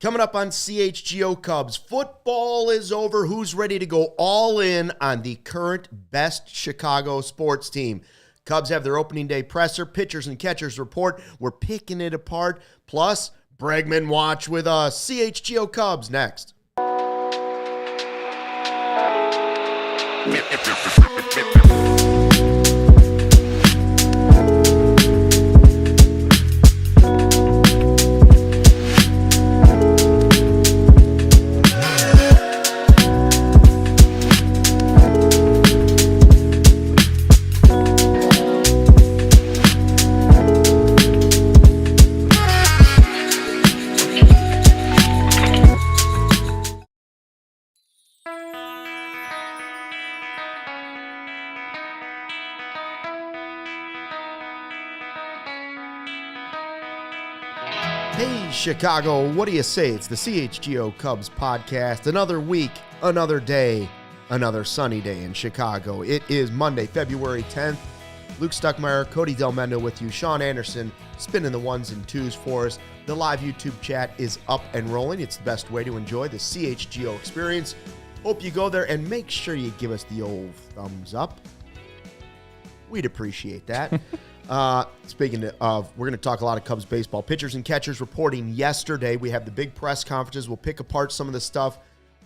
Coming up on CHGO Cubs, football is over. Who's ready to go all in on the current best Chicago sports team? Cubs have their opening day presser, pitchers and catchers report. We're picking it apart. Plus, Bregman watch with us. CHGO Cubs next. Hey, Chicago, what do you say? It's the CHGO Cubs Podcast. Another week, another day, another sunny day in Chicago. It is Monday, February 10th. Luke Stuckmeyer, Cody Delmendo with you. Sean Anderson spinning the ones and twos for us. The live YouTube chat is up and rolling. It's the best way to enjoy the CHGO experience. Hope you go there and make sure you give us the old thumbs up. We'd appreciate that. Speaking of, we're going to talk a lot of Cubs baseball. Pitchers and catchers reporting yesterday. We have the big press conferences. We'll pick apart some of the stuff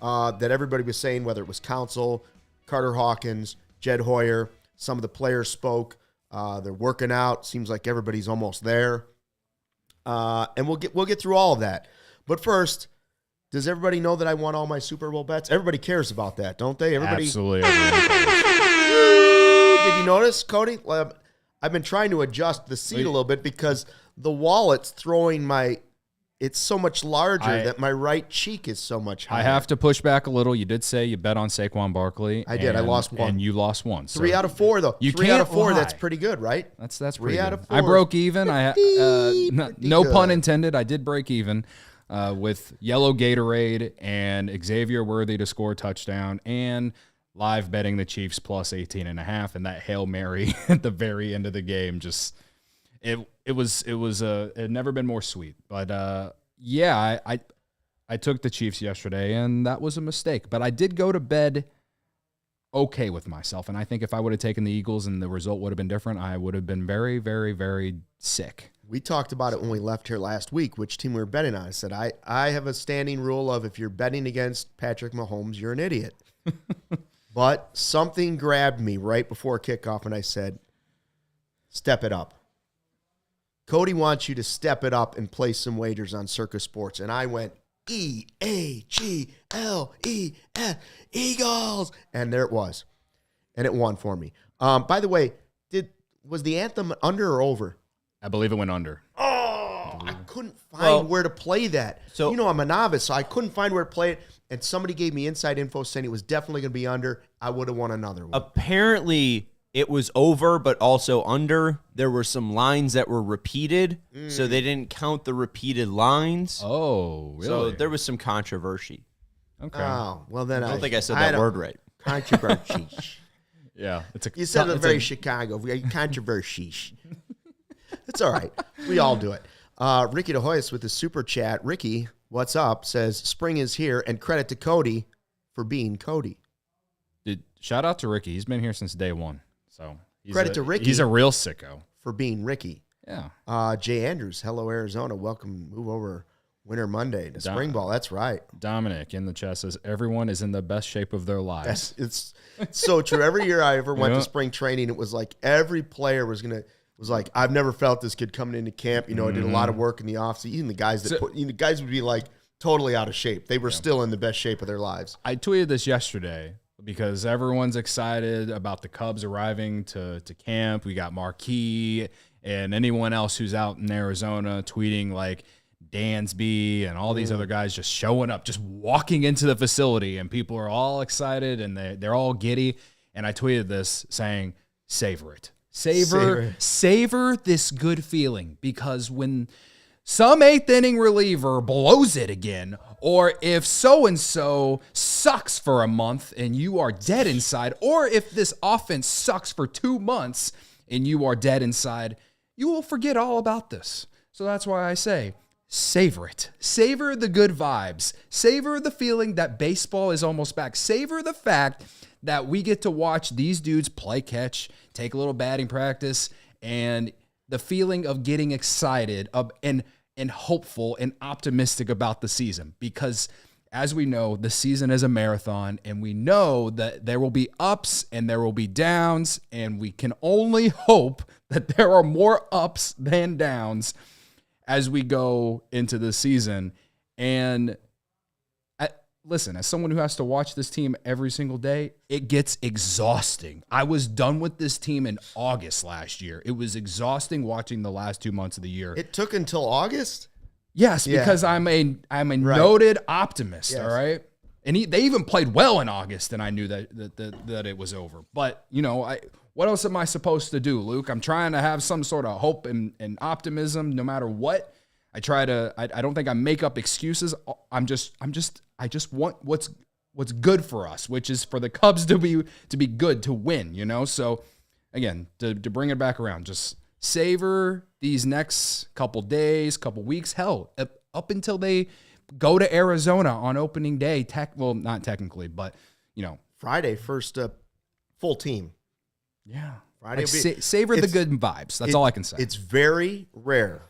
that everybody was saying, whether it was Counsell, Carter Hawkins, Jed Hoyer. Some of the players spoke. They're working out. Seems like everybody's almost there. And we'll get through all of that. But first, does everybody know that I won all my Super Bowl bets? Everybody cares about that, don't they? Everybody. Absolutely. Did you notice, Cody? I've been trying to adjust the seat a little bit because the wallet's throwing it's so much larger that my right cheek is so much higher. I have to push back a little. You did say you bet on Saquon Barkley. I did. I lost one. And you lost one. So 3 out of 4, though. 3 out of 4, that's pretty good, right? That's pretty 3 out of 4. I broke even. No pun intended. I did break even with yellow Gatorade and Xavier Worthy to score a touchdown and live betting the Chiefs plus 18.5, and that Hail Mary at the very end of the game it had never been more sweet. But I took the Chiefs yesterday, and that was a mistake. But I did go to bed okay with myself, and I think if I would have taken the Eagles and the result would have been different, I would have been very, very, very sick. We talked about it when we left here last week, which team we were betting on. I said, I have a standing rule of if you're betting against Patrick Mahomes, you're an idiot. But something grabbed me right before kickoff, and I said, step it up. Cody wants you to step it up and place some wagers on Circus Sports. And I went, E-A-G-L-E-S, Eagles. And there it was. And it won for me. By the way, was the anthem under or over? I believe it went under. Oh, I couldn't find where to play that. So, I'm a novice, so I couldn't find where to play it. And somebody gave me inside info saying it was definitely going to be under. I would have won another one. Apparently, it was over, but also under. There were some lines that were repeated, so they didn't count the repeated lines. Oh, really? So there was some controversy. Okay. Oh, well, then I don't think I said that word right. Controversy. Yeah. You said it very Chicago. Controversy. It's all right. We all do it. Ricky DeHoyes with the super chat. Ricky, what's up? Says spring is here, and credit to Cody for being Cody. Dude, shout out to Ricky. He's been here since day one. So credit to Ricky. He's a real sicko for being Ricky. Yeah. Jay Andrews, hello Arizona. Welcome. Move over Winter Monday to spring ball. That's right. Dominic in the chat says everyone is in the best shape of their lives. It's so true. Every year I ever went to spring training, it was like every player was like, I've never felt this kid coming into camp. I did a lot of work in the offseason. Even the guys the guys would be like totally out of shape. They were still in the best shape of their lives. I tweeted this yesterday because everyone's excited about the Cubs arriving to camp. We got Marquee and anyone else who's out in Arizona tweeting like Dansby and all these other guys just showing up, just walking into the facility, and people are all excited and they're all giddy. And I tweeted this saying, savor it. Savor this good feeling, because when some 8th inning reliever blows it again, or if so-and-so sucks for a month and you are dead inside, or if this offense sucks for 2 months and you are dead inside, you will forget all about this. So that's why I say, savor it. Savor the good vibes. Savor the feeling that baseball is almost back. Savor the fact that we get to watch these dudes play catch, take a little batting practice, and the feeling of getting excited and hopeful and optimistic about the season. Because as we know, the season is a marathon, and we know that there will be ups and there will be downs, and we can only hope that there are more ups than downs as we go into the season. And listen, as someone who has to watch this team every single day, it gets exhausting. I was done with this team in August last year. It was exhausting watching the last 2 months of the year. It took until August? Yes, because I'm a noted optimist, Yes. all right? And they even played well in August, and I knew that it was over. But, what else am I supposed to do, Luke? I'm trying to have some sort of hope and optimism no matter what. I don't think I make up excuses. I just want what's good for us, which is for the Cubs to be good, to win, So again, to bring it back around, just savor these next couple days, couple weeks, hell, up until they go to Arizona on opening day. Not technically, but Friday, first full team. Yeah. Friday. Savor the good vibes. That's all I can say. It's very rare.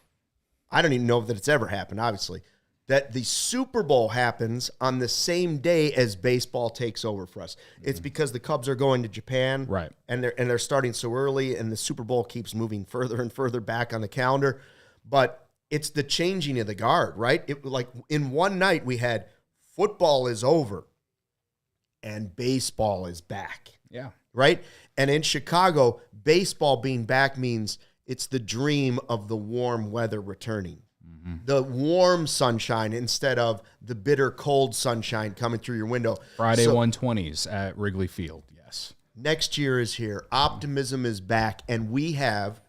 I don't even know that it's ever happened, obviously, that the Super Bowl happens on the same day as baseball takes over for us. It's because the Cubs are going to Japan, right? And they're starting so early, and the Super Bowl keeps moving further and further back on the calendar. But it's the changing of the guard, right? It, like in one night we had football is over and baseball is back. Yeah. Right? And in Chicago, baseball being back means it's the dream of the warm weather returning. The warm sunshine instead of the bitter cold sunshine coming through your window. Friday 120s at Wrigley Field, yes. Next year is here. Optimism is back, and we have,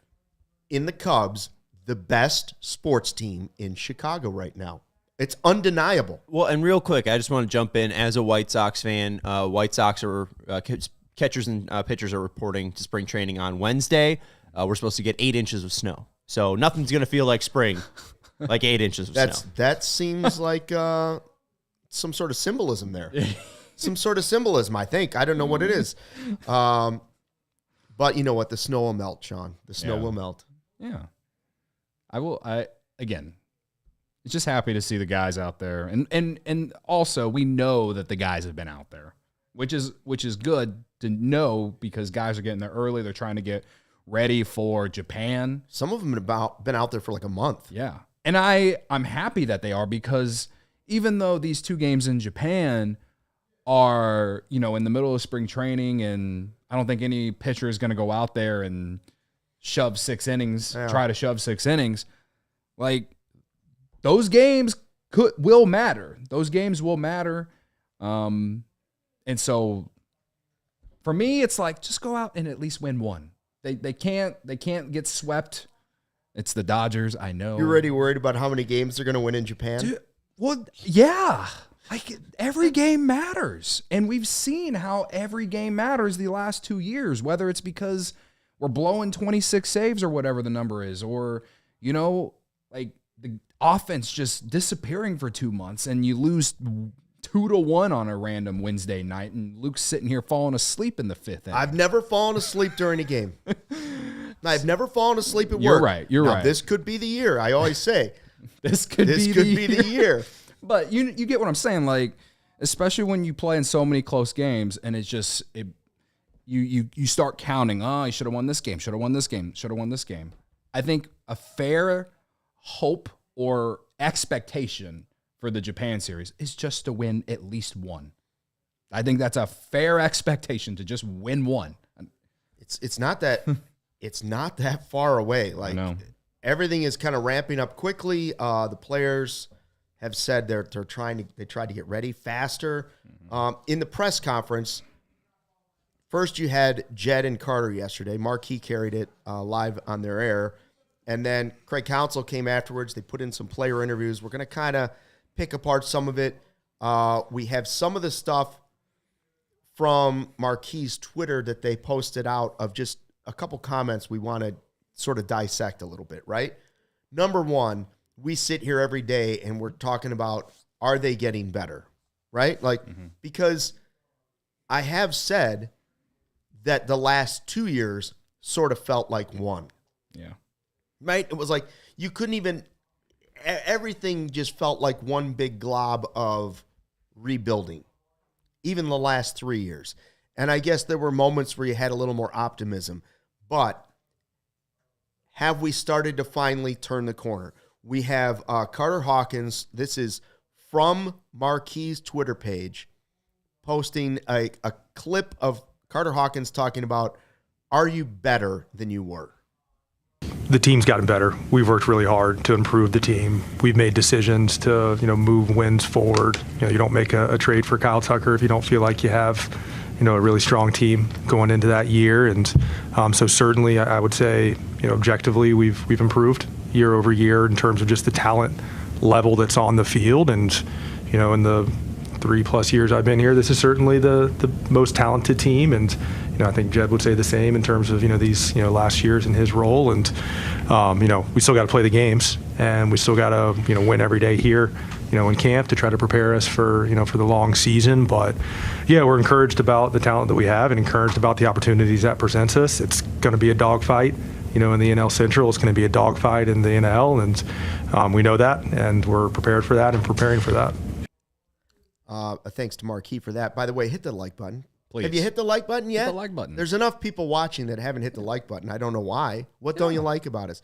in the Cubs, the best sports team in Chicago right now. It's undeniable. Well, and real quick, I just want to jump in as a White Sox fan. White Sox are catchers and pitchers are reporting to spring training on Wednesday. We're supposed to get 8 inches of snow. So nothing's going to feel like spring, like 8 inches of snow. That seems like some sort of symbolism there. Some sort of symbolism, I think. I don't know what it is. But you know what? The snow will melt, Sean. The snow will melt. Yeah. Again, it's just happy to see the guys out there. And also we know that the guys have been out there, which is good to know because guys are getting there early. They're trying to get ready for Japan. Some of them have been out there for like a month. Yeah. And I'm happy that they are because even though these 2 games in Japan are, in the middle of spring training, and I don't think any pitcher is going to go out there and shove 6 innings, try to shove 6 innings. Like, those games will matter. Those games will matter. And so for me, it's like, just go out and at least win one. They can't get swept. It's the Dodgers, I know. You're already worried about how many games they're going to win in Japan? Dude, well, yeah. Like, every game matters. And we've seen how every game matters the last 2 years, whether it's because we're blowing 26 saves or whatever the number is, or, like the offense just disappearing for 2 months and you lose 2-1 on a random Wednesday night, and Luke's sitting here falling asleep in the 5th inning. I've never fallen asleep during a game. I've never fallen asleep at work. You're right. You're right. This could be the year. I always say this could be the year. But you get what I'm saying, like, especially when you play in so many close games, and it's just you start counting. Oh, you should have won this game. Should have won this game. Should have won this game. I think a fair hope or expectation for the Japan series is just to win at least one. I think that's a fair expectation, to just win one. It's not that it's not that far away. Like, everything is kind of ramping up quickly. The players have said they tried to get ready faster. In the press conference, first you had Jed and Carter yesterday. Marquis carried it live on their air. And then Craig Counsell came afterwards. They put in some player interviews. We're going to kind of pick apart some of it. We have some of the stuff from Marquis' Twitter that they posted out of just a couple comments we want to sort of dissect a little bit, right? Number one, we sit here every day and we're talking about, are they getting better? Right? Like, because I have said that the last 2 years sort of felt like one. Yeah. Right? It was like you couldn't even, everything just felt like one big glob of rebuilding, even the last 3 years. And I guess there were moments where you had a little more optimism. But have we started to finally turn the corner? We have Carter Hawkins. This is from Marquis' Twitter page, posting a clip of Carter Hawkins talking about, are you better than you were? The team's gotten better. We've worked really hard to improve the team. We've made decisions to, move wins forward. You don't make a trade for Kyle Tucker if you don't feel like you have, a really strong team going into that year. And so certainly I would say, objectively, we've improved year over year in terms of just the talent level that's on the field. And, in the 3+ years I've been here, this is certainly the most talented team. And, I think Jed would say the same in terms of, these, last years in his role. And, we still got to play the games, and we still got to, win every day here, in camp to try to prepare us for, for the long season. But yeah, we're encouraged about the talent that we have and encouraged about the opportunities that presents us. It's going to be a dogfight, in the NL Central. It's going to be a dogfight in the NL. And we know that, and we're prepared for that and preparing for that. Thanks to Marquis for that. By the way, hit the like button. Please. Have you hit the like button yet? Hit the like button. There's enough people watching that haven't hit the like button. I don't know why. What don't you like about us?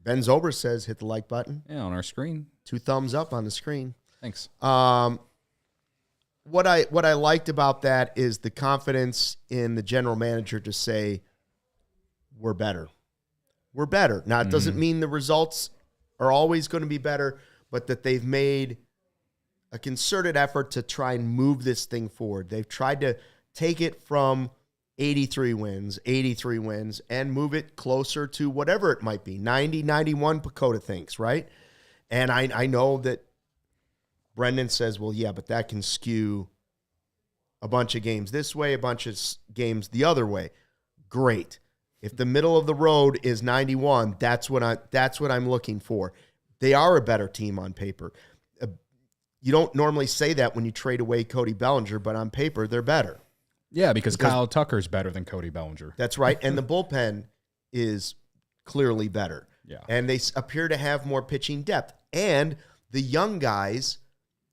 Ben Zober says hit the like button. Yeah, on our screen. 2 thumbs up on the screen. Thanks. What I liked about that is the confidence in the general manager to say, we're better. We're better. Now, it doesn't mean the results are always going to be better, but that they've made a concerted effort to try and move this thing forward. They've tried to take it from 83 wins, and move it closer to whatever it might be, 90, 91, Pacoda thinks, right? And I know that Brendan says, well, yeah, but that can skew a bunch of games this way, a bunch of games the other way. Great. If the middle of the road is 91, that's what I'm looking for. They are a better team on paper. You don't normally say that when you trade away Cody Bellinger, but on paper, they're better. Yeah, because Kyle Tucker's better than Cody Bellinger. That's right. And the bullpen is clearly better. Yeah. And they appear to have more pitching depth. And the young guys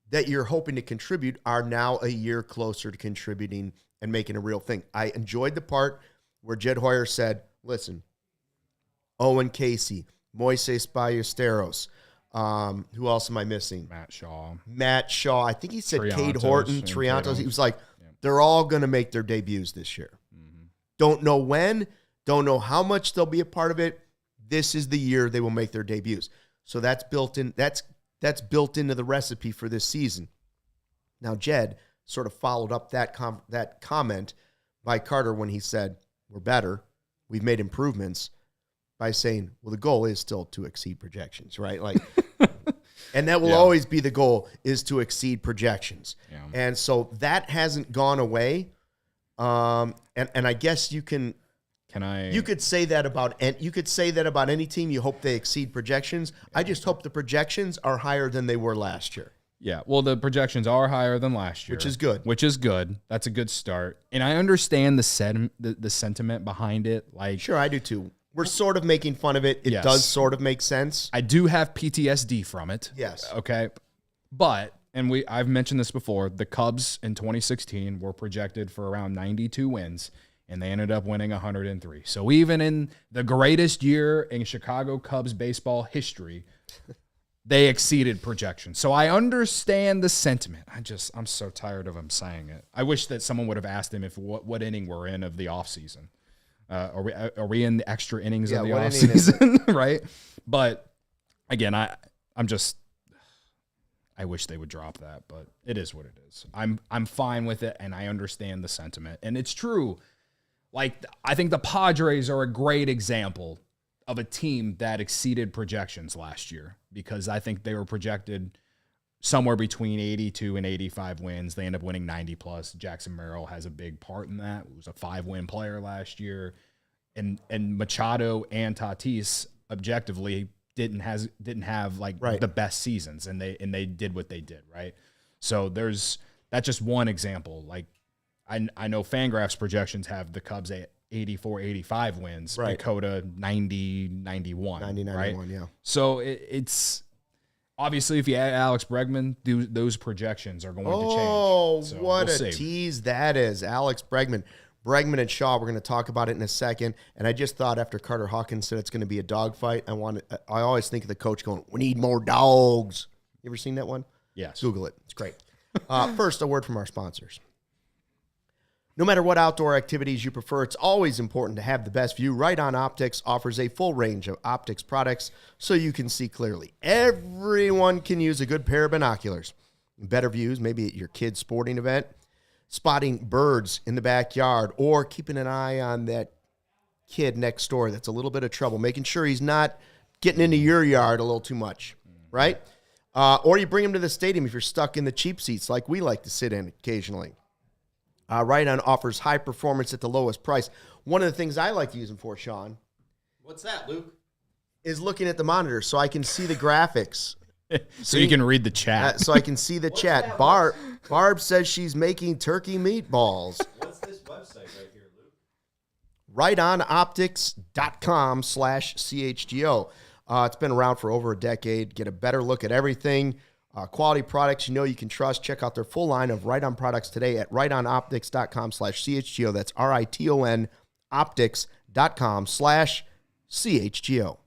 that you're hoping to contribute are now a year closer to contributing and making a real thing. I enjoyed the part where Jed Hoyer said, listen, Owen Casey, Moises Ballesteros, who else am I missing? Matt Shaw. I think he said Cade Horton, Triantos. He was like, they're all going to make their debuts this year. Mm-hmm. Don't know when, don't know how much they'll be a part of it. This is the year they will make their debuts. So that's built in. That's built into the recipe for this season. Now, Jed sort of followed up that comment by Carter when he said, we're better, we've made improvements, by saying, well, the goal is still to exceed projections, right? Like, and that will always be the goal, is to exceed projections. Yeah. And so that hasn't gone away. And I guess you could say that about any team. You hope they exceed projections. Yeah. I just hope the projections are higher than they were last year. Yeah, well, the projections are higher than last year. Which is good. That's a good start. And I understand the sentiment behind it. Like, sure, I do too. We're sort of making fun of it. It does sort of make sense. I do have PTSD from it. Yes. Okay. But, and I've mentioned this before, the Cubs in 2016 were projected for around 92 wins, and they ended up winning 103. So even in the greatest year in Chicago Cubs baseball history, they exceeded projections. So I understand the sentiment. I'm so tired of him saying it. I wish that someone would have asked him if what inning we're in of the offseason. Are we in the extra innings of the offseason? Right? But again, I wish they would drop that, but it is what it is. I'm fine with it, and I understand the sentiment. And it's true. Like, I think the Padres are a great example of a team that exceeded projections last year, because I think they were projected somewhere between 82 and 85 wins. They end up winning 90 plus. Jackson Merrill has a big part in that. He was a 5-win player last year. And Machado and Tatis, objectively, didn't have like the best seasons, and they did what they did, right? So that's just one example. Like I know Fangraphs projections have the Cubs at 84, 85 wins, Dakota 90, 91, 90, 91, right? Yeah. So it's obviously if you add Alex Bregman, those projections are going to change. Oh, so what a tease that is. Alex Bregman. Bregman and Shaw, we're going to talk about it in a second. And I just thought after Carter Hawkins said it's going to be a dogfight, I always think of the coach going, we need more dogs. You ever seen that one? Yes. Google it. It's great. First, a word from our sponsors. No matter what outdoor activities you prefer, it's always important to have the best view. Right On Optics offers a full range of optics products so you can see clearly. Everyone can use a good pair of binoculars. Better views, maybe at your kid's sporting event, spotting birds in the backyard, or keeping an eye on that kid next door that's a little bit of trouble, making sure he's not getting into your yard a little too much, right? Or you bring him to the stadium if you're stuck in the cheap seats like we like to sit in occasionally. Right On offers high performance at the lowest price. One of the things I like to use them for, Sean. What's that, Luke? Is looking at the monitor so I can see the graphics. So you can read the chat. So I can see the chat. Barb says she's making turkey meatballs. What's this website right here, Luke? rightonoptics.com/CHGO. It's been around for over a decade. Get a better look at everything. Quality products you can trust. Check out their full line of Right On products today at rightonoptics.com/CHGO. That's RITON optics.com/CHGO.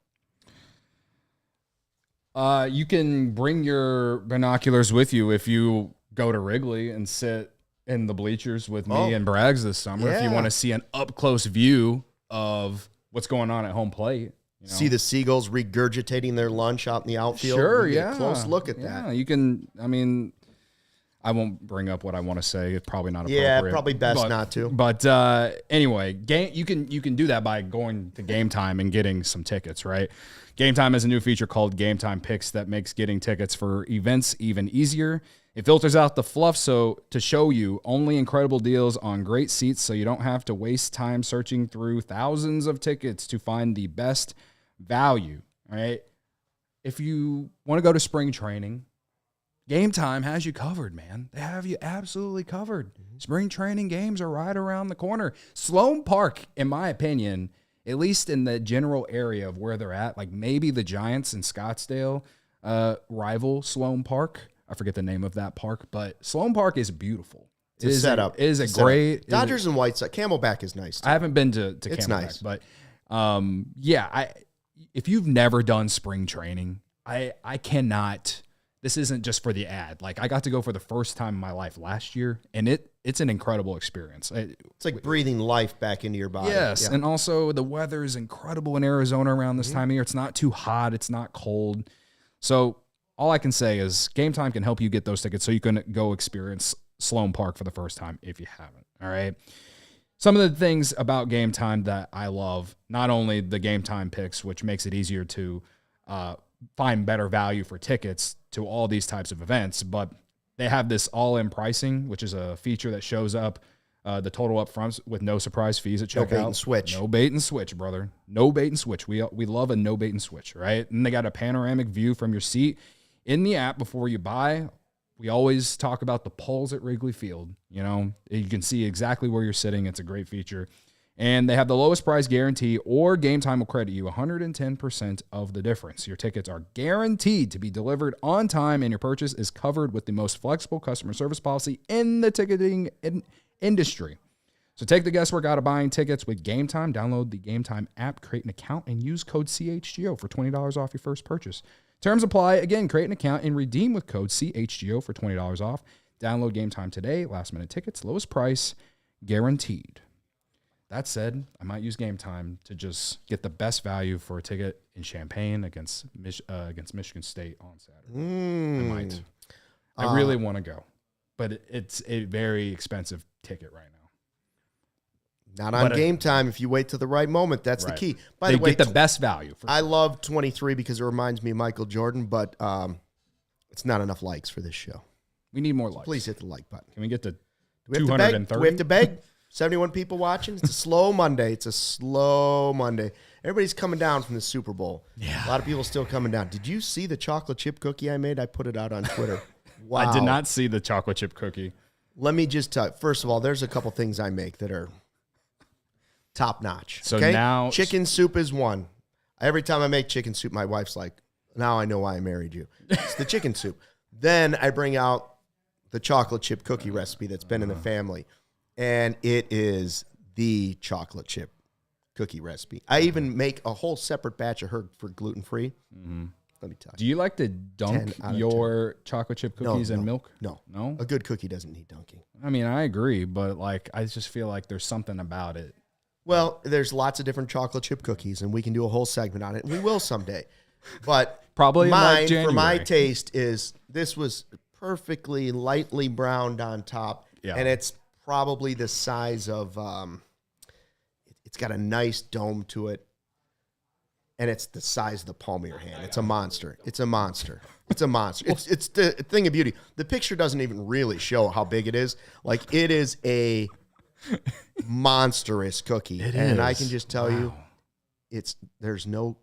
You can bring your binoculars with you if you go to Wrigley and sit in the bleachers with me and Braggs this summer. If you want to see an up-close view of what's going on at home plate. See the Seagulls regurgitating their lunch out in the outfield. Sure, Get a close look at that. You can, I won't bring up what I want to say. It's probably not appropriate. Yeah, probably best not to. But anyway, you can do that by going to Game Time and getting some tickets, right? Game Time has a new feature called Game Time Picks that makes getting tickets for events even easier. It filters out the fluff to show you only incredible deals on great seats so you don't have to waste time searching through thousands of tickets to find the best value, right? If you want to go to spring training, Game Time has you covered, man. They have you absolutely covered. Spring training games are right around the corner. Sloan Park, in my opinion, at least in the general area of where they're at, like maybe the Giants in Scottsdale rival Sloan Park. I forget the name of that park, but Sloan Park is beautiful. It is set up. It is a great Dodgers and White Sox. Camelback is nice too. I haven't been to Camelback, it's nice. But if you've never done spring training, I cannot. This isn't just for the ad. Like I got to go for the first time in my life last year, and it's an incredible experience. It's like breathing life back into your body. Yes, and also the weather is incredible in Arizona around this time of year. It's not too hot. It's not cold. So all I can say is Game Time can help you get those tickets so you can go experience Sloan Park for the first time if you haven't. All right. Some of the things about Game Time that I love, not only the Game Time picks, which makes it easier to find better value for tickets to all these types of events, but they have this all-in pricing, which is a feature that shows up the total up front with no surprise fees at checkout. No bait and switch. No bait and switch, brother. No bait and switch. We love a no bait and switch, right? And they got a panoramic view from your seat in the app before you buy. We always talk about the polls at Wrigley Field. You can see exactly where you're sitting. It's a great feature. And they have the lowest price guarantee, or Game Time will credit you 110% of the difference. Your tickets are guaranteed to be delivered on time, and your purchase is covered with the most flexible customer service policy in the ticketing industry. So take the guesswork out of buying tickets with Game Time. Download the Game Time app, create an account, and use code CHGO for $20 off your first purchase. Terms apply. Again, create an account and redeem with code CHGO for $20 off. Download Game Time today. Last minute tickets, lowest price, guaranteed. That said, I might use Game Time to just get the best value for a ticket in Champaign against Michigan State on Saturday. I might. I really want to go, but it's a very expensive ticket right now. Not on Game Time. If you wait till the right moment, that's the key. By the way, get the best value. I love 23 because it reminds me of Michael Jordan, but it's not enough likes for this show. We need more likes. Please hit the like button. Can we get to Do we have 230? to beg? Do we have to beg? 71 people watching. It's a slow Monday. It's a slow Monday. Everybody's coming down from the Super Bowl. Yeah. A lot of people still coming down. Did you see the chocolate chip cookie I made? I put it out on Twitter. Wow. I did not see the chocolate chip cookie. Let me just tell you, first of all, there's a couple things I make that are top notch. So okay? now Chicken soup is one. Every time I make chicken soup, my wife's like, now I know why I married you. It's the chicken soup. Then I bring out the chocolate chip cookie recipe that's been in the family. And it is the chocolate chip cookie recipe. I even make a whole separate batch of her for gluten-free. Let me tell you. Do you like to dunk 10 out of your chocolate chip cookies in milk? No. No? A good cookie doesn't need dunking. I mean, I agree, but like, I just feel like there's something about it. Well, there's lots of different chocolate chip cookies, and we can do a whole segment on it. We will someday. But Probably in, like, mine, for my January. taste, is this was perfectly lightly browned on top, and it's probably the size of, it's got a nice dome to it, and it's the size of the palm of your hand. It's a monster. It's a monster. It's a monster. It's the thing of beauty. The picture doesn't even really show how big it is. Like, it is a monstrous cookie. And I can just tell you, there's no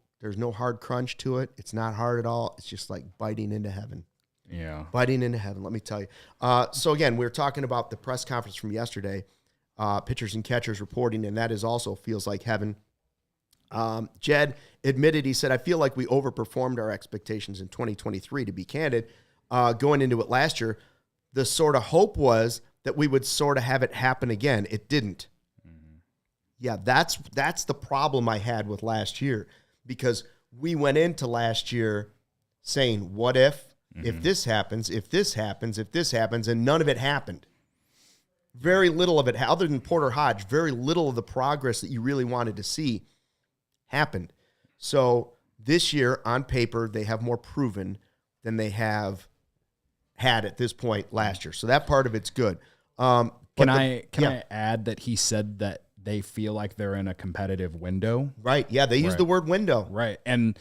hard crunch to it. It's not hard at all. It's just like biting into heaven. Yeah. Biting into heaven, let me tell you. So again, we were talking about the press conference from yesterday, pitchers and catchers reporting, and that is also feels like heaven. Jed admitted, he said, I feel like we overperformed our expectations in 2023, to be candid. Going into it last year, the sort of hope was that we would sort of have it happen again. It didn't. Yeah, that's the problem I had with last year, because we went into last year saying, what if this happens, if this happens, if this happens, and none of it happened. Very little of it, other than Porter Hodge, very little of the progress that you really wanted to see happened. So this year, on paper, they have more proven than they have had at this point last year. So that part of it's good. Can I add that he said that they feel like they're in a competitive window? Right. Yeah, they use the word window. Right. And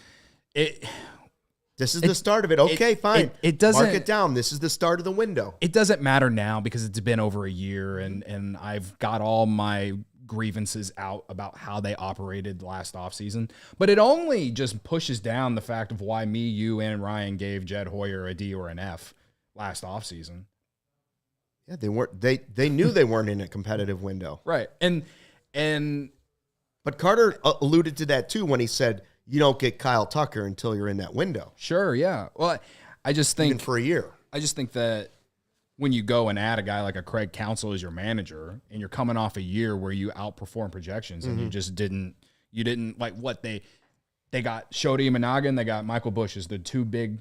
this is the start of it. Okay, fine. It doesn't mark it down. This is the start of the window. It doesn't matter now because it's been over a year and I've got all my grievances out about how they operated last offseason. But it only just pushes down the fact of why me, you, and Ryan gave Jed Hoyer a D or an F last offseason. Yeah, they weren't. They knew they weren't in a competitive window. Right. But Carter alluded to that too when he said you don't get Kyle Tucker until you're in that window. Sure, yeah. Well, I just think even for a year. I just think that when you go and add a guy like a Craig Counsell as your manager, and you're coming off a year where you outperform projections, and you just didn't like what they got Shota Imanaga and they got Michael Busch as the two big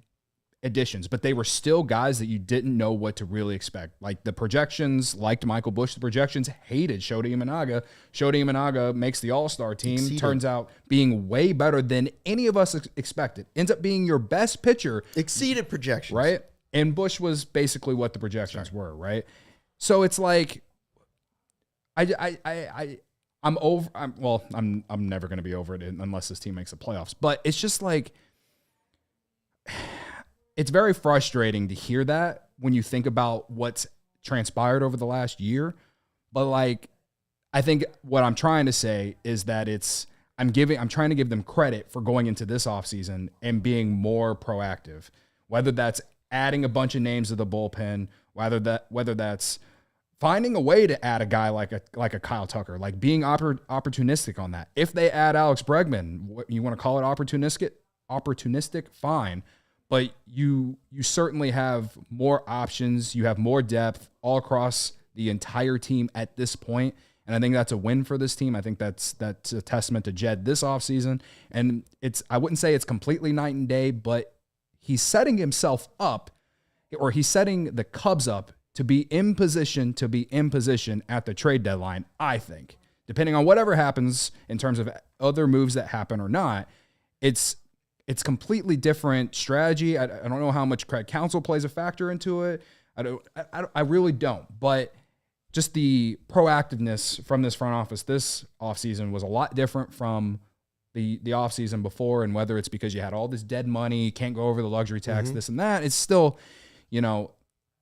additions, but they were still guys that you didn't know what to really expect. Like the projections liked Michael Busch. The projections hated Shota Imanaga. Shota Imanaga makes the All-Star team. Turns out being way better than any of us expected. Ends up being your best pitcher. Exceeded projections. Right? And Busch was basically what the projections were, right? So it's like I'm never going to be over it unless this team makes the playoffs. But it's just like it's very frustrating to hear that when you think about what's transpired over the last year. But like, I think what I'm trying to say is that I'm trying to give them credit for going into this offseason and being more proactive, whether that's adding a bunch of names to the bullpen, whether that's finding a way to add a guy like a Kyle Tucker, like being opportunistic on that. If they add Alex Bregman, you want to call it opportunistic, fine. But you certainly have more options. You have more depth all across the entire team at this point. And I think that's a win for this team. I think that's a testament to Jed this offseason. And I wouldn't say it's completely night and day, but he's setting himself up, or he's setting the Cubs up to be in position at the trade deadline, I think. Depending on whatever happens in terms of other moves that happen or not, it's completely different strategy. I don't know how much Craig Counsell plays a factor into it. I really don't. But just the proactiveness from this front office this offseason was a lot different from the offseason before. And whether it's because you had all this dead money, can't go over the luxury tax, this and that, it's still,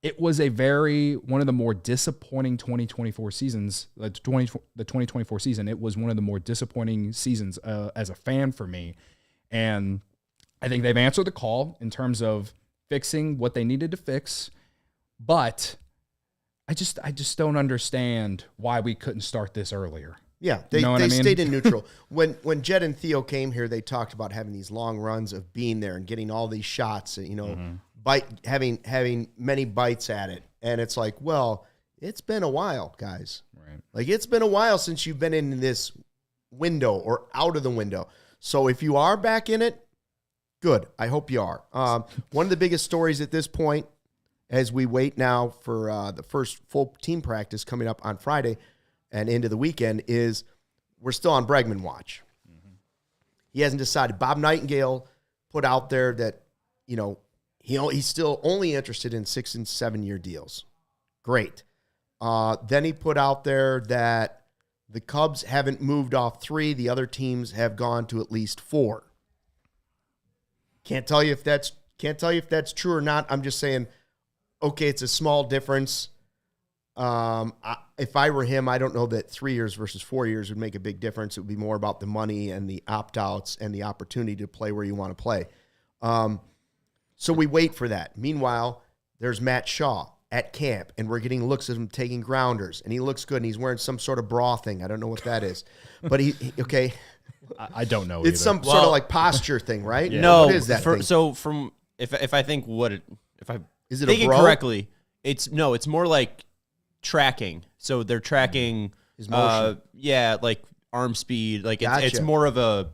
it was one of the more disappointing 2024 seasons. The 2024 season, it was one of the more disappointing seasons as a fan for me. And I think they've answered the call in terms of fixing what they needed to fix, but I just don't understand why we couldn't start this earlier. Yeah, they I mean? stayed in neutral. When Jed and Theo came here, they talked about having these long runs of being there and getting all these shots, having many bites at it. And it's like, well, it's been a while, guys. Right. Like, it's been a while since you've been in this window or out of the window. So if you are back in it, good. I hope you are. One of the biggest stories at this point, as we wait now for the first full team practice coming up on Friday and into the weekend, is we're still on Bregman watch. Mm-hmm. He hasn't decided. Bob Nightingale put out there that, he's still only interested in 6 and 7 year deals. Great. Then he put out there that the Cubs haven't moved off 3. The other teams have gone to at least 4. Can't tell you if that's true or not. I'm just saying, okay, it's a small difference. If I were him, I don't know that 3 years versus 4 years would make a big difference. It would be more about the money and the opt-outs and the opportunity to play where you want to play. So we wait for that. Meanwhile, there's Matt Shaw at camp, and we're getting looks at him taking grounders, and he looks good, and he's wearing some sort of bra thing. I don't know what that is. But okay. I don't know It's either. some sort of like posture thing, right? Yeah. No. What is that thing? So if I think Is it thinking a bro? correctly, it's more like tracking. So they're tracking his motion. Like arm speed. Like Gotcha. it's more of a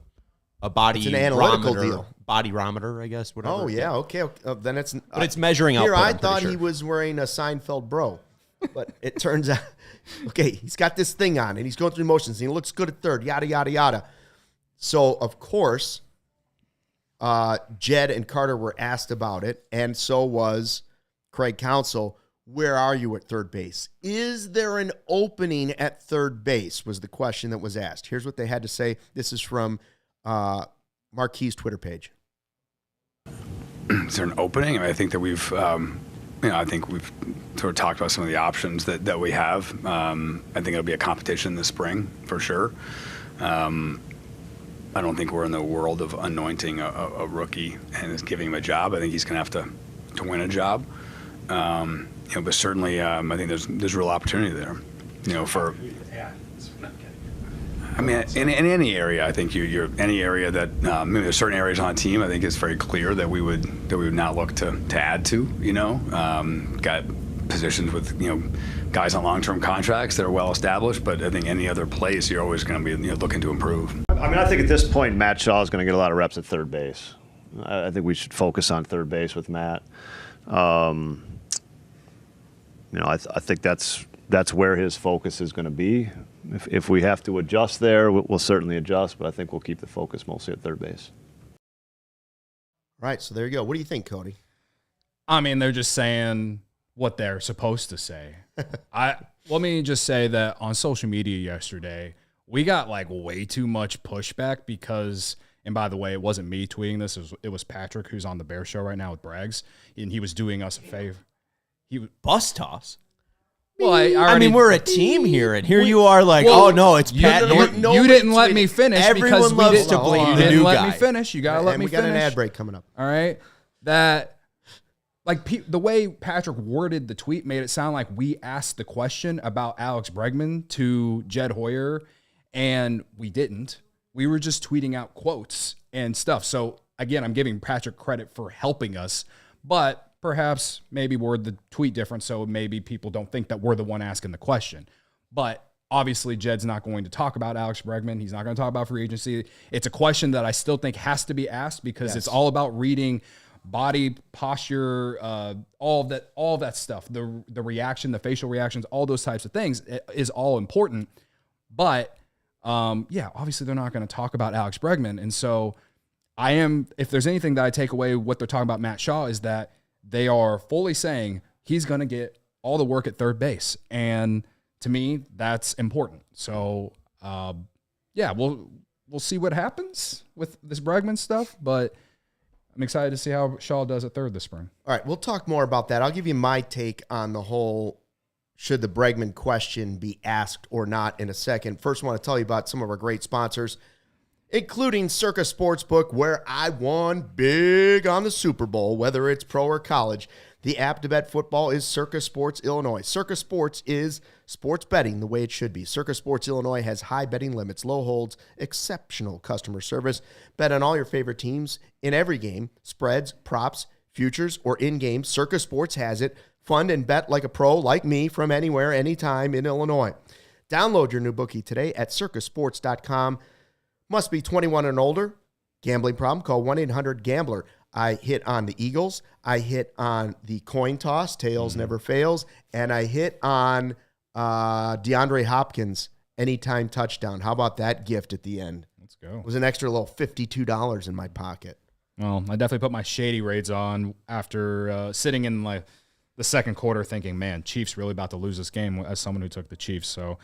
body. It's an analytical barometer, deal. Bodyrometer, I guess. Whatever. Oh yeah, okay. Then it's. But it's measuring Here, output. I I'm pretty thought sure. he was wearing a Seinfeld bro, but it turns out, okay, he's got this thing on, and he's going through motions, and he looks good at third. Yada yada yada. So of course, Jed and Carter were asked about it, and so was Craig Counsell. Where are you at third base? Is there an opening at third base? Was the question that was asked. Here's what they had to say. This is from Marquis' Twitter page. Is there an opening? I think that we've, I think we've sort of talked about some of the options that we have. I think it'll be a competition this spring for sure. I don't think we're in the world of anointing a rookie and giving him a job. I think he's going to have to win a job. But certainly, I think there's real opportunity there. For. I mean, in any area, I think you're any area that maybe there's certain areas on a team. I think it's very clear that we would not look to add to. Got positions with guys on long-term contracts that are well established, but I think any other place you're always going to be looking to improve. I mean, I think at this point Matt Shaw is going to get a lot of reps at third base. I think we should focus on third base with Matt. I think that's where his focus is going to be. If we have to adjust there, we'll certainly adjust, but I think we'll keep the focus mostly at third base. Right, so there you go. What do you think, Cody? I mean, they're just saying what they're supposed to say. Let me just say that on social media yesterday, we got like way too much pushback because, and by the way, it wasn't me tweeting this. It was Patrick, who's on the Bear Show right now with Braggs, and he was doing us a favor. He was bus toss. Well, I mean, we're a team here, and here you are like, oh no, it's Pat. You didn't let me finish. Everyone because loves to blame you the didn't new let guy. me finish. You gotta let me finish. We got an ad break coming up. All right, the way Patrick worded the tweet made it sound like we asked the question about Alex Bregman to Jed Hoyer, and we didn't. We were just tweeting out quotes and stuff. So again, I'm giving Patrick credit for helping us, but perhaps maybe word the tweet different, so maybe people don't think that we're the one asking the question. But obviously, Jed's not going to talk about Alex Bregman. He's not going to talk about free agency. It's a question that I still think has to be asked because it's all about reading body posture, all of that stuff, the reaction, the facial reactions, all those types of things is all important. But obviously they're not going to talk about Alex Bregman. And so if there's anything that I take away what they're talking about Matt Shaw is that they are fully saying he's going to get all the work at third base. And to me, that's important. So, we'll see what happens with this Bregman stuff. But I'm excited to see how Shaw does at third this spring. All right, we'll talk more about that. I'll give you my take on the whole should the Bregman question be asked or not in a second. First, I want to tell you about some of our great sponsors, including Circa Sportsbook, where I won big on the Super Bowl, whether it's pro or college. The app to bet football is Circa Sports Illinois. Circa Sports is sports betting the way it should be. Circa Sports Illinois has high betting limits, low holds, exceptional customer service. Bet on all your favorite teams in every game, spreads, props, futures, or in-game. Circa Sports has it. Fund and bet like a pro like me from anywhere, anytime in Illinois. Download your new bookie today at circasports.com. Must be 21 and older. Gambling problem? Call 1-800-GAMBLER. I hit on the Eagles. I hit on the coin toss. Tails never fails. And I hit on DeAndre Hopkins anytime touchdown. How about that gift at the end? Let's go. It was an extra little $52 in my pocket. Well, I definitely put my shady raids on after sitting in the second quarter thinking, man, Chiefs really about to lose this game as someone who took the Chiefs. So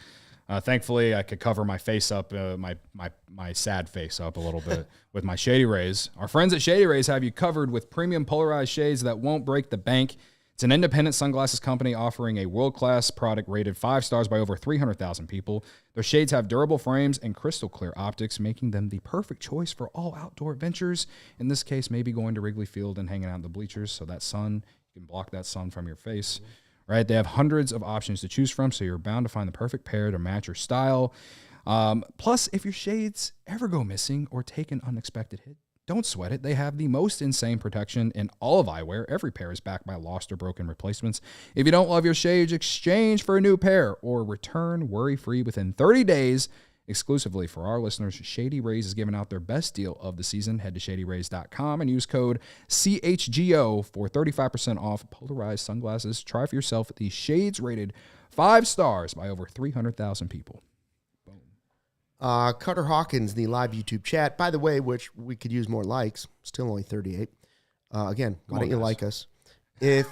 thankfully, I could cover my face up, my sad face up a little bit with my Shady Rays. Our friends at Shady Rays have you covered with premium polarized shades that won't break the bank. It's an independent sunglasses company offering a world-class product rated 5 stars by over 300,000 people. Their shades have durable frames and crystal clear optics, making them the perfect choice for all outdoor adventures. In this case, maybe going to Wrigley Field and hanging out in the bleachers so that sun, you can block that sun from your face. Right, they have hundreds of options to choose from, so you're bound to find the perfect pair to match your style. Plus, if your shades ever go missing or take an unexpected hit, don't sweat it. They have the most insane protection in all of eyewear. Every pair is backed by lost or broken replacements. If you don't love your shades, exchange for a new pair or return worry-free within 30 days. Exclusively for our listeners, Shady Rays is giving out their best deal of the season. Head to shadyrays.com and use code CHGO for 35% off polarized sunglasses. Try for yourself the shades rated 5 stars by over 300,000 people. Boom. Carter Hawkins, the live YouTube chat, by the way, which we could use more likes, still only 38. Again, why don't you like us? If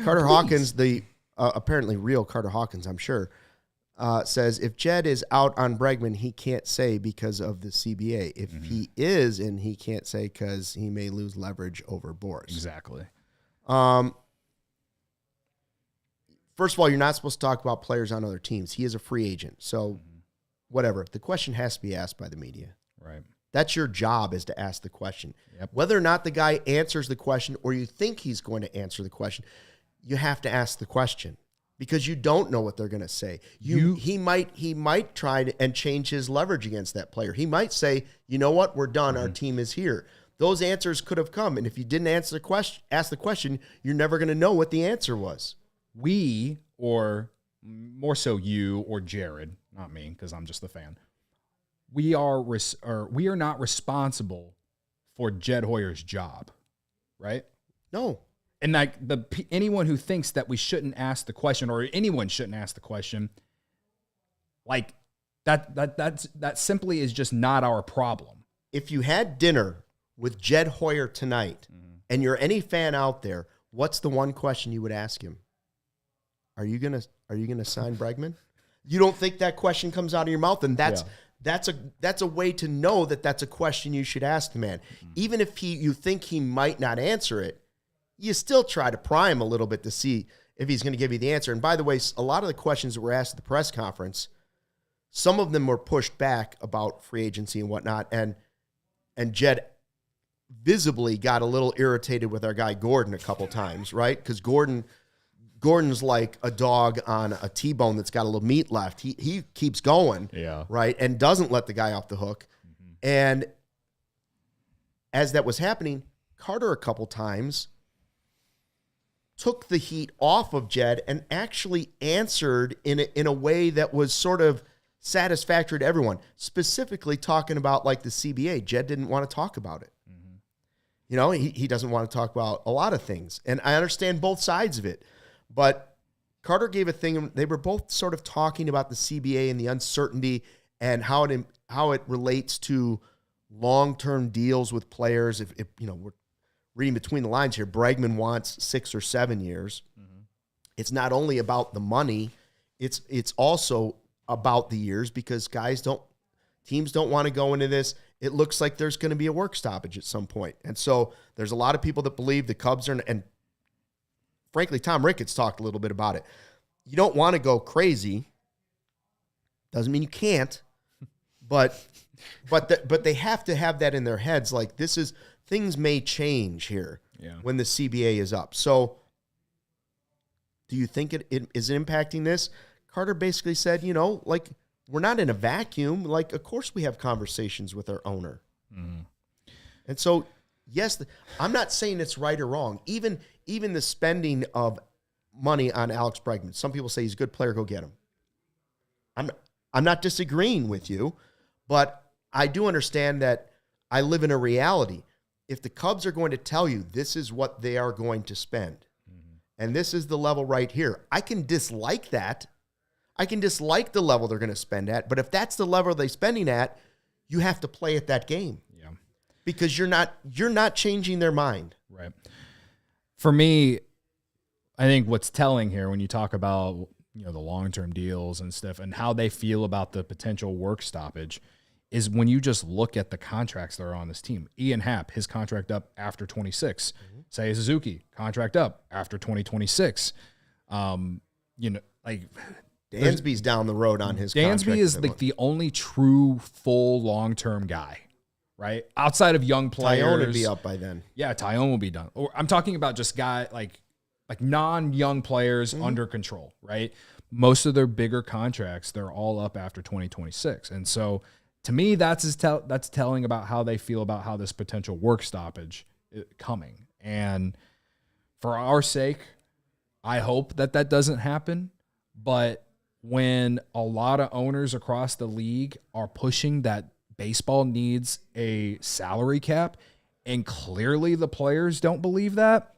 Carter Hawkins, the apparently real Carter Hawkins, I'm sure, says if Jed is out on Bregman, he can't say because of the CBA. If he is, and he can't say because he may lose leverage over Boris. Exactly. First of all, you're not supposed to talk about players on other teams. He is a free agent. So whatever. The question has to be asked by the media. Right. That's your job, is to ask the question. Yep. Whether or not the guy answers the question or you think he's going to answer the question, you have to ask the question. Because you don't know what they're going to say. He might try and change his leverage against that player. He might say, you know what, we're done. Our team is here. Those answers could have come. And if you didn't ask the question, you're never going to know what the answer was. We, or more so you or Jared, not me, because I'm just the fan, we are not responsible for Jed Hoyer's job, right? No. And like anyone who thinks that we shouldn't ask the question, or anyone shouldn't ask the question, like that simply is just not our problem. If you had dinner with Jed Hoyer tonight, and you're any fan out there, what's the one question you would ask him? Are you gonna sign Bregman? You don't think that question comes out of your mouth, and that's a way to know that that's a question you should ask the man. Even if you think he might not answer it, you still try to pry him a little bit to see if he's going to give you the answer. And by the way, a lot of the questions that were asked at the press conference, some of them were pushed back about free agency and whatnot. And Jed visibly got a little irritated with our guy Gordon a couple times, right? Because Gordon's like a dog on a T-bone that's got a little meat left. He keeps going, right, and doesn't let the guy off the hook. And as that was happening, Carter a couple times took the heat off of Jed and actually answered in a way that was sort of satisfactory to everyone, specifically talking about like the CBA. Jed didn't want to talk about it. You know, he doesn't want to talk about a lot of things. And I understand both sides of it. But Carter gave a thing. They were both sort of talking about the CBA and the uncertainty and how it relates to long-term deals with players. If you know, we're reading between the lines here, Bregman wants 6 or 7 years. It's not only about the money, it's also about the years, because teams don't want to go into this it looks like there's going to be a work stoppage at some point. And so there's a lot of people that believe the Cubs are, and frankly, Tom Ricketts talked a little bit about it. You don't want to go crazy. Doesn't mean you can't, but they have to have that in their heads. Like, things may change here when the CBA is up. So do you think it is impacting this? Carter basically said, like, we're not in a vacuum. Like, of course we have conversations with our owner. Mm-hmm. And so, yes, I'm not saying it's right or wrong. Even the spending of money on Alex Bregman. Some people say he's a good player, go get him. I'm not disagreeing with you, but I do understand that I live in a reality. If the Cubs are going to tell you this is what they are going to spend, and this is the level right here, I can dislike that. I can dislike the level they're going to spend at, but if that's the level they're spending at, you have to play at that game. Yeah. Because you're not changing their mind. Right. For me, I think what's telling here when you talk about, the long-term deals and stuff and how they feel about the potential work stoppage is when you just look at the contracts that are on this team. Ian Happ, his contract up after 26. Mm-hmm. Seiya Suzuki, contract up after 2026. Like Dansby's down the road on his contract. Dansby is like the only true full long-term guy, right? Outside of young players. Tyone would be up by then. Yeah, Tyone will be done. Or I'm talking about just guy like non-young players under control, right? Most of their bigger contracts, they're all up after 2026. And so to me, that's telling about how they feel about how this potential work stoppage is coming. And for our sake, I hope that doesn't happen. But when a lot of owners across the league are pushing that baseball needs a salary cap, and clearly the players don't believe that,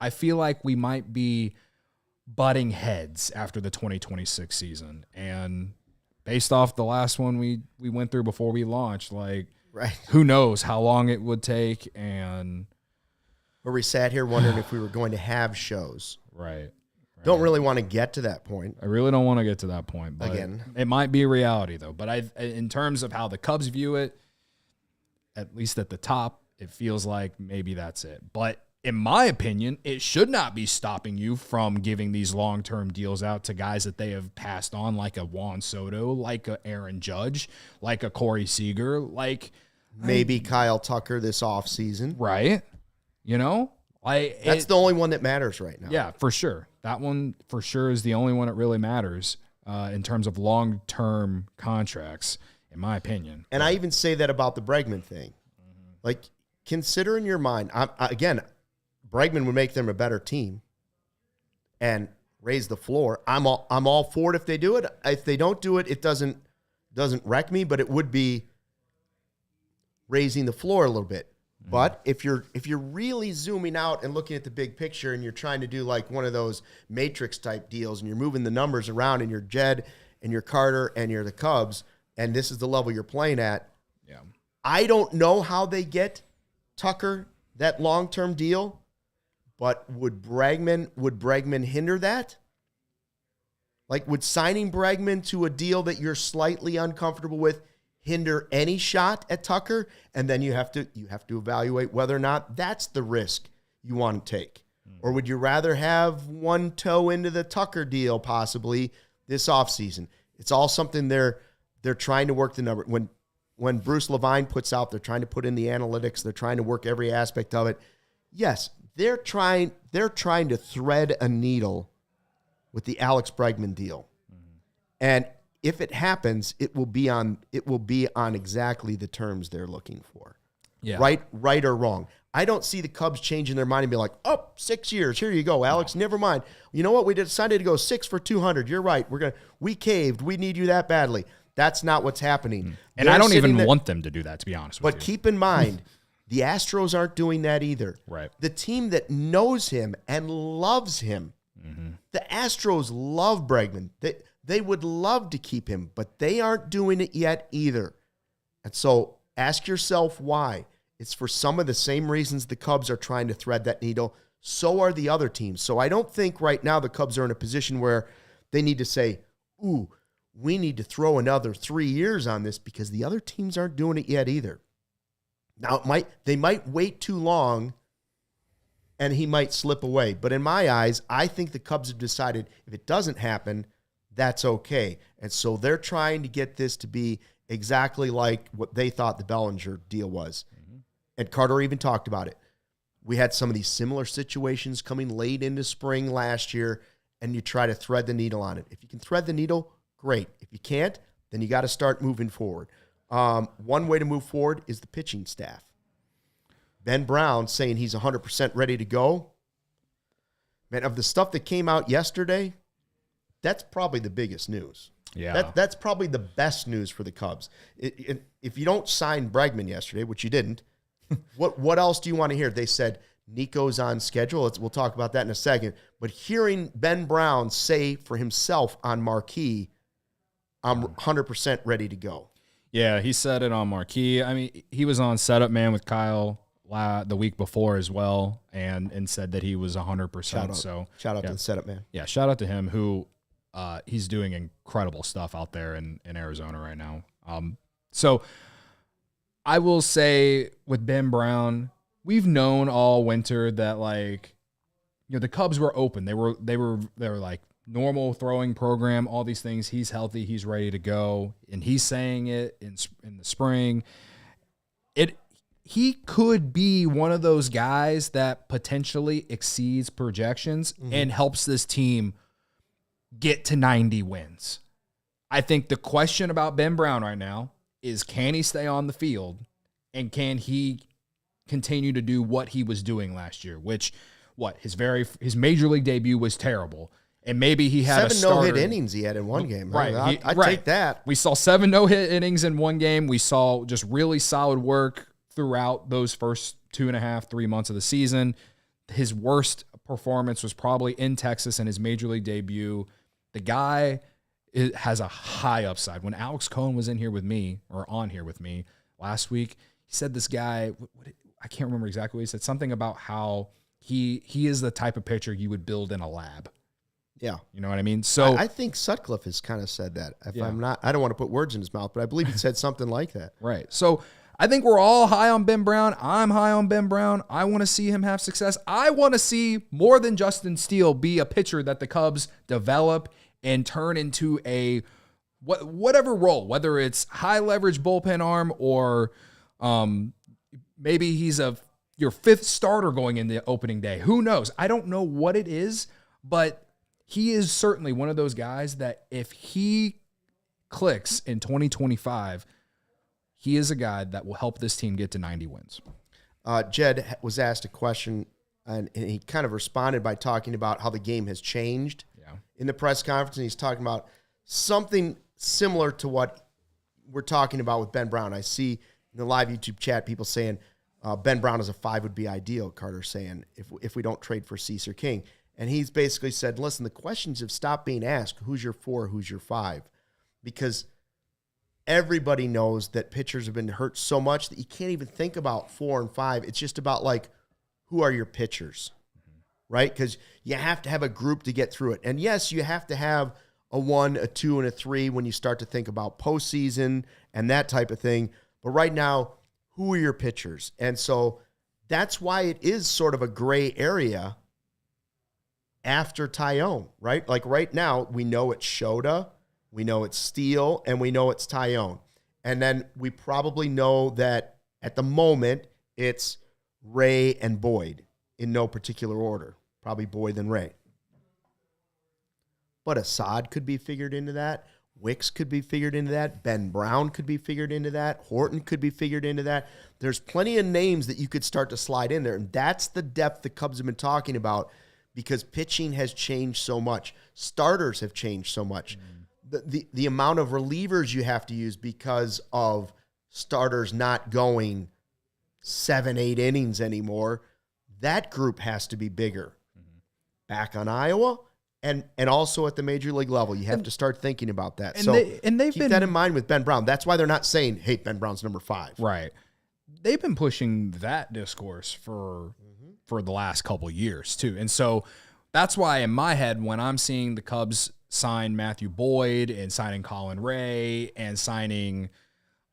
I feel like we might be butting heads after the 2026 season. And based off the last one we went through before we launched, like, right, who knows how long it would take. And where we sat here wondering if we were going to have shows. Right. Don't really want to get to that point. I really don't want to get to that point. But again, it might be a reality, though. But in terms of how the Cubs view it, at least at the top, it feels like maybe that's it. But in my opinion, it should not be stopping you from giving these long-term deals out to guys that they have passed on, like a Juan Soto, like a Aaron Judge, like a Corey Seager, like maybe Kyle Tucker this offseason. Right. That's the only one that matters right now. Yeah, for sure. That one for sure is the only one that really matters in terms of long-term contracts, in my opinion. And I even say that about the Bregman thing. Mm-hmm. Like, consider in your mind, again, Bregman would make them a better team and raise the floor. I'm all for it if they do it. If they don't do it, it doesn't wreck me, but it would be raising the floor a little bit. Mm-hmm. But if you're really zooming out and looking at the big picture and you're trying to do like one of those matrix type deals and you're moving the numbers around and you're Jed and you're Carter and you're the Cubs and this is the level you're playing at. Yeah. I don't know how they get Tucker that long-term deal. But would Bregman hinder that? Like, would signing Bregman to a deal that you're slightly uncomfortable with hinder any shot at Tucker? And then you have to evaluate whether or not that's the risk you want to take. Or would you rather have one toe into the Tucker deal possibly this offseason? It's all something they're trying to work the number. When Bruce Levine puts out, they're trying to put in the analytics. They're trying to work every aspect of it. Yes, they're trying to thread a needle with the Alex Bregman deal. Mm-hmm. And if it happens, it will be on exactly the terms they're looking for. Yeah. Right or wrong. I don't see the Cubs changing their mind and be like, oh, 6 years. Here you go, Alex. No. Never mind. You know what? We decided to go 6 for $200. You're right. We caved. We need you that badly. That's not what's happening. Mm-hmm. And I don't even want them to do that, to be honest with you. But keep in mind, the Astros aren't doing that either. Right. The team that knows him and loves him, mm-hmm. The Astros love Bregman. They would love to keep him, but they aren't doing it yet either. And so ask yourself why. It's for some of the same reasons the Cubs are trying to thread that needle. So are the other teams. So I don't think right now the Cubs are in a position where they need to say, ooh, we need to throw another 3 years on this because the other teams aren't doing it yet either. Now they might wait too long and he might slip away. But in my eyes, I think the Cubs have decided if it doesn't happen, that's okay. And so they're trying to get this to be exactly like what they thought the Bellinger deal was. Mm-hmm. And Carter even talked about it. We had some of these similar situations coming late into spring last year, and you try to thread the needle on it. If you can thread the needle, great. If you can't, then you got to start moving forward. One way to move forward is the pitching staff. Ben Brown saying he's 100% ready to go. Man, of the stuff that came out yesterday, that's probably the biggest news. Yeah. That's probably the best news for the Cubs. If you don't sign Bregman yesterday, which you didn't, what else do you want to hear? They said Nico's on schedule. We'll talk about that in a second. But hearing Ben Brown say for himself on Marquee, I'm 100% ready to go. Yeah, he said it on Marquee. I mean, he was on Setup Man with Kyle the week before as well, and said that he was 100%. Shout out to the Setup Man. Yeah, shout out to him, who he's doing incredible stuff out there in Arizona right now. So I will say with Ben Brown, we've known all winter that, like, you know, the Cubs were open. They were like normal throwing program, all these things. He's healthy, he's ready to go, and he's saying it in the spring. He could be one of those guys that potentially exceeds projections and helps this team get to 90 wins. I think the question about Ben Brown right now is, can he stay on the field, and can he continue to do what he was doing last year, which his major league debut was terrible. And maybe he had 7 no-hit innings he had in one game. Right. I'd take that. We saw 7 no-hit innings in one game. We saw just really solid work throughout those first 2.5-3 months of the season. His worst performance was probably in Texas in his major league debut. The guy has a high upside. When Alex Cohen was on here with me last week, he said this guy, I can't remember exactly what he said, something about how he is the type of pitcher you would build in a lab. Yeah. You know what I mean? So I think Sutcliffe has kind of said that. I don't want to put words in his mouth, but I believe he said something like that. Right. So I think we're all high on Ben Brown. I'm high on Ben Brown. I want to see him have success. I want to see more than Justin Steele be a pitcher that the Cubs develop and turn into a whatever role, whether it's high leverage bullpen arm or maybe he's your 5th starter going into opening day. Who knows? I don't know what it is, but he is certainly one of those guys that if he clicks in 2025, he is a guy that will help this team get to 90 wins. Jed was asked a question, and he kind of responded by talking about how the game has changed in the press conference, and he's talking about something similar to what we're talking about with Ben Brown. I see in the live YouTube chat people saying Ben Brown as a 5 would be ideal, Carter saying, if we don't trade for Cease or King. And he's basically said, listen, the questions have stopped being asked, who's your 4, who's your 5? Because everybody knows that pitchers have been hurt so much that you can't even think about 4 and 5. It's just about, like, who are your pitchers, right? Because you have to have a group to get through it. And, yes, you have to have a 1, a 2, and a 3 when you start to think about postseason and that type of thing. But right now, who are your pitchers? And so that's why it is sort of a gray area after Tyone, right? Like right now, we know it's Shota, we know it's Steele, and we know it's Tyone. And then we probably know that at the moment, it's Ray and Boyd in no particular order. Probably Boyd and Ray. But Assad could be figured into that. Wicks could be figured into that. Ben Brown could be figured into that. Horton could be figured into that. There's plenty of names that you could start to slide in there. And that's the depth the Cubs have been talking about, because pitching has changed so much. Starters have changed so much. The amount of relievers you have to use because of starters not going 7-8 innings anymore, that group has to be bigger. Back on Iowa and also at the major league level, you have to start thinking about that. So they've keep that in mind with Ben Brown. That's why they're not saying, hey, Ben Brown's number 5. Right. They've been pushing that discourse for the last couple years too. And so that's why in my head, when I'm seeing the Cubs sign Matthew Boyd and signing Colin Ray and signing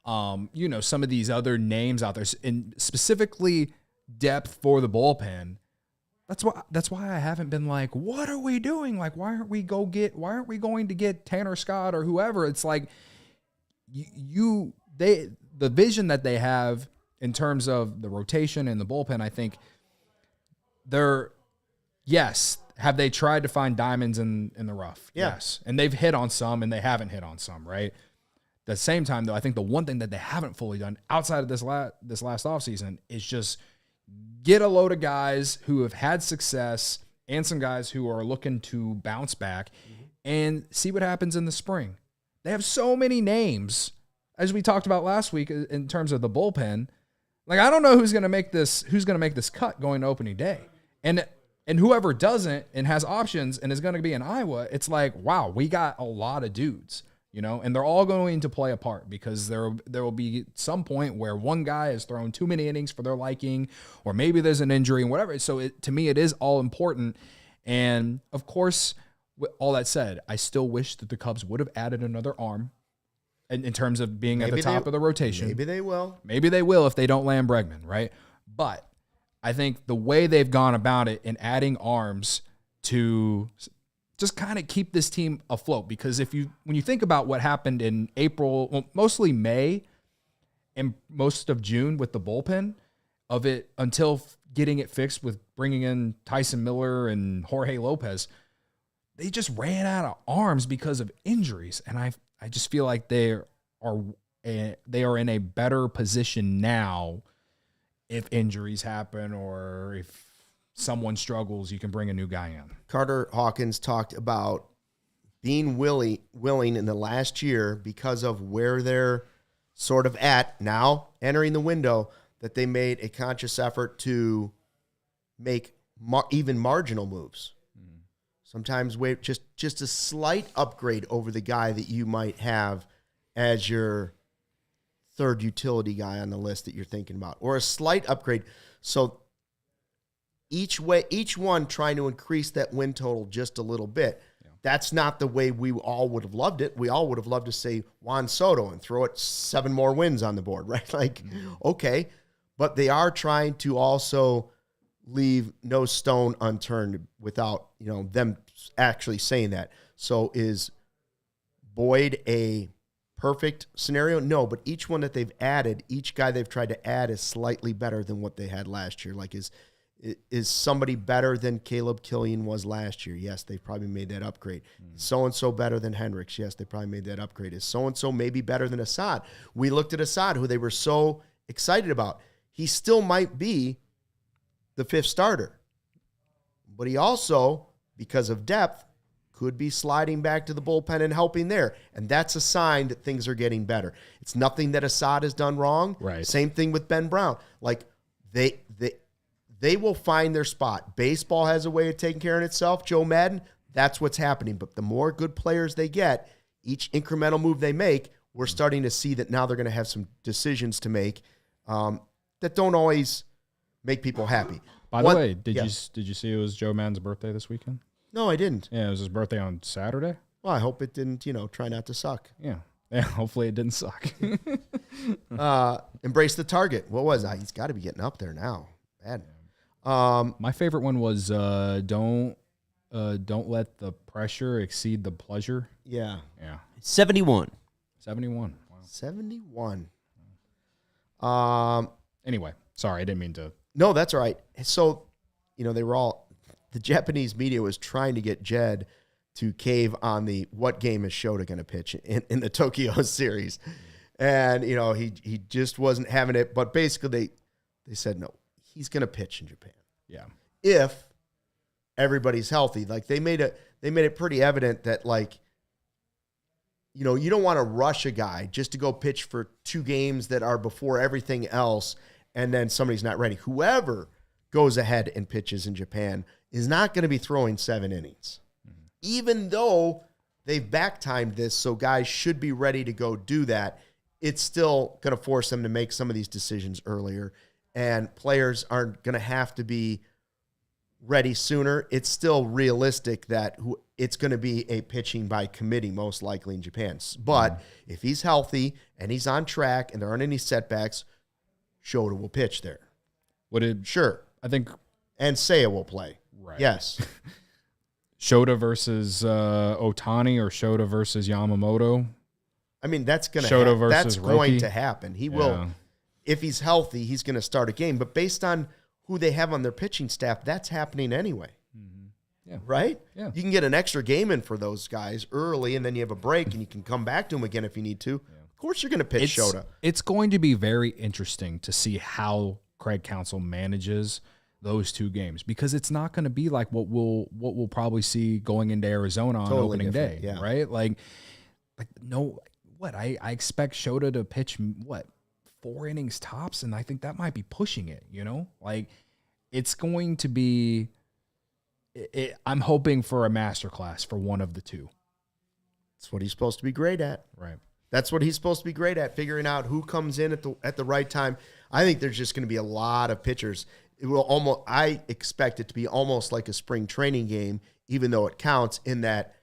some of these other names out there, and specifically depth for the bullpen. That's why I haven't been like, what are we doing? Like, why aren't we going to get Tanner Scott or whoever? It's like the vision that they have in terms of the rotation and the bullpen, I think have they tried to find diamonds in the rough? Yeah. Yes. And they've hit on some and they haven't hit on some, right? At the same time, though, I think the one thing that they haven't fully done outside of this last offseason is just get a load of guys who have had success and some guys who are looking to bounce back and see what happens in the spring. They have so many names, as we talked about last week in terms of the bullpen. Like, I don't know who's going to make this cut going to opening day. And whoever doesn't and has options and is going to be in Iowa, it's like, wow, we got a lot of dudes. And they're all going to play a part because there will be some point where one guy has thrown too many innings for their liking, or maybe there's an injury and whatever. So to me, it is all important. And of course, with all that said, I still wish that the Cubs would have added another arm in terms of being at the top of the rotation. Maybe they will. Maybe they will if they don't land Bregman, right? But I think the way they've gone about it in adding arms to just kind of keep this team afloat, because when you think about what happened in April, well, mostly May and most of June with the bullpen of it until getting it fixed with bringing in Tyson Miller and Jorge Lopez, they just ran out of arms because of injuries. And I just feel like they are in a better position now if injuries happen or if someone struggles, you can bring a new guy in. Carter Hawkins talked about being willing in the last year, because of where they're sort of at now, entering the window, that they made a conscious effort to make even marginal moves. Sometimes just a slight upgrade over the guy that you might have as your third utility guy on the list that you're thinking about, or a slight upgrade. So each one trying to increase that win total just a little bit. Yeah. That's not the way we all would have loved it. We all would have loved to say Juan Soto and throw it 7 more wins on the board, right? Like, okay. But they are trying to also leave no stone unturned without, them actually saying that. So is Boyd a perfect scenario? No, but each one that they've added, each guy they've tried to add is slightly better than what they had last year. Like, is somebody better than Caleb Killian was last year? Yes, they've probably made that upgrade. So-and-so better than Hendricks? Yes, they probably made that upgrade. Is so-and-so maybe better than Assad? We looked at Assad, who they were so excited about. He still might be the 5th starter. But he also, because of depth, could be sliding back to the bullpen and helping there. And that's a sign that things are getting better. It's nothing that Assad has done wrong. Right. Same thing with Ben Brown. Like, they will find their spot. Baseball has a way of taking care of itself. Joe Madden, that's what's happening. But the more good players they get, each incremental move they make, we're starting to see that now they're going to have some decisions to make that don't always make people happy. By the way, did you see it was Joe Madden's birthday this weekend? No, I didn't. Yeah, it was his birthday on Saturday. Well, I hope it didn't, try not to suck. Yeah, hopefully it didn't suck. Embrace the target. What was that? He's got to be getting up there now. Bad. My favorite one was don't let the pressure exceed the pleasure. Yeah. 71. 71. Wow. 71. Anyway, sorry, I didn't mean to. No, that's all right. So, the Japanese media was trying to get Jed to cave on the what game is Shota going to pitch in the Tokyo series. And, he just wasn't having it. But basically they said, no, he's going to pitch in Japan. Yeah. If everybody's healthy. Like, they made it pretty evident that, like, you don't want to rush a guy just to go pitch for 2 games that are before everything else, and then somebody's not ready. Whoever goes ahead and pitches in Japan is not going to be throwing 7 innings. Mm-hmm. Even though they've back-timed this, so guys should be ready to go do that, it's still going to force them to make some of these decisions earlier, and players aren't going to have to be ready sooner, it's still realistic that it's going to be a pitching by committee most likely in Japan. But if he's healthy and he's on track and there aren't any setbacks, Shota will pitch there. Sure. I think. And Seiya will play. Right. Yes. Shota versus Otani or Shota versus Yamamoto. I mean, that's going to happen. He will, if he's healthy, he's going to start a game. But based on who they have on their pitching staff, that's happening anyway. Yeah. Right? Yeah. You can get an extra game in for those guys early, and then you have a break, and you can come back to them again if you need to. Yeah. Of course you're going to pitch Shota. It's going to be very interesting to see how Craig Counsell manages those two games, because it's not going to be like what we'll probably see going into Arizona on opening day, right? I expect Shota to pitch 4 innings tops, and I think that might be pushing it, Like, it's going to be I'm hoping for a masterclass for one of the two. That's what he's supposed to be great at. Right. That's what he's supposed to be great at, figuring out who comes in at the right time. I think there's just going to be a lot of pitchers. I expect it to be almost like a spring training game, even though it counts, in that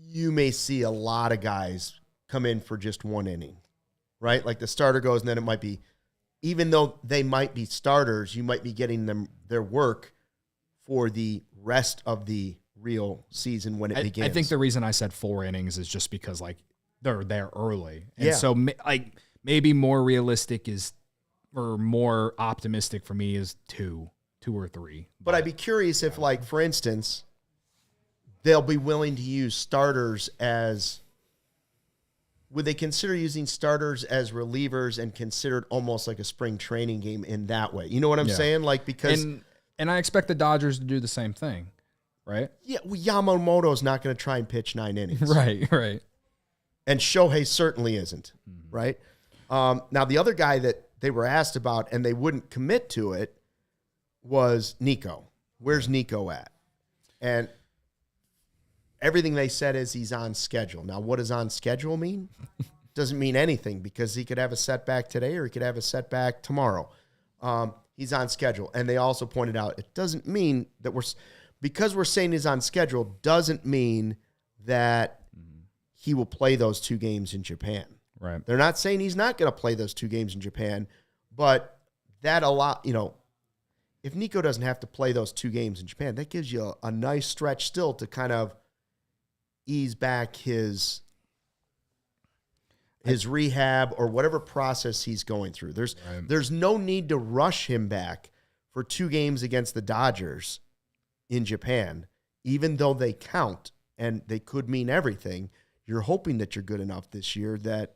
you may see a lot of guys come in for just 1 inning, right? Like the starter goes, and then it might be, even though they might be starters, you might be getting them their work for the rest of the real season when it begins. I think the reason I said 4 innings is just because they're there early. And so maybe more realistic or more optimistic for me is 2 or 3. But I'd be curious if, for instance, they'll be willing to use starters would they consider using starters as relievers and consider it almost like a spring training game in that way? You know what I'm saying? Because... And I expect the Dodgers to do the same thing, right? Yeah, Yamamoto's not going to try and pitch 9 innings. Right. And Shohei certainly isn't, right? Now, the other guy that they were asked about and they wouldn't commit to it was Nico. Where's Nico at? And everything they said is he's on schedule. Now, what does on schedule mean? Doesn't mean anything, because he could have a setback today or he could have a setback tomorrow. He's on schedule. And they also pointed out it doesn't mean that because we're saying he's on schedule, doesn't mean that he will play those 2 games in Japan. Right. They're not saying he's not going to play those 2 games in Japan, but that if Nico doesn't have to play those 2 games in Japan, that gives you a nice stretch still to kind of ease back his rehab or whatever process he's going through. There's no need to rush him back for 2 games against the Dodgers in Japan, even though they count and they could mean everything. You're hoping that you're good enough this year that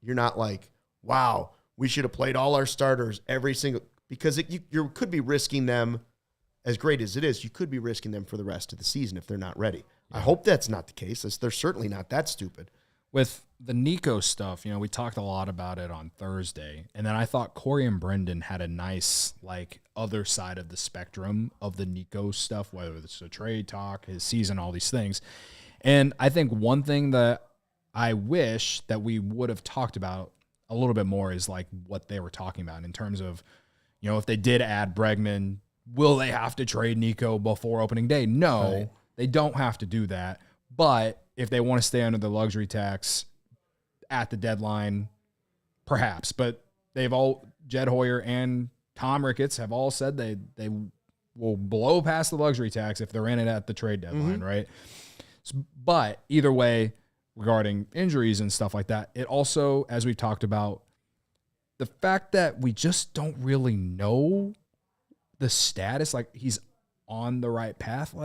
you're not like, wow, we should have played all our starters every single, because you could be risking them, as great as it is, you could be risking them for the rest of the season if they're not ready. Yeah. I hope that's not the case. They're certainly not that stupid. With the Nico stuff, we talked a lot about it on Thursday, and then I thought Corey and Brendan had a nice, other side of the spectrum of the Nico stuff, whether it's a trade talk, his season, all these things. And I think one thing that I wish that we would have talked about a little bit more is what they were talking about in terms of, if they did add Bregman, will they have to trade Nico before opening day? No, They don't have to do that. But if they want to stay under the luxury tax at the deadline, perhaps. But Jed Hoyer and Tom Ricketts have all said they will blow past the luxury tax if they're in it at the trade deadline, right? But either way, regarding injuries and stuff like that, it also, as we've talked about, the fact that we just don't really know the status, he's on the right path,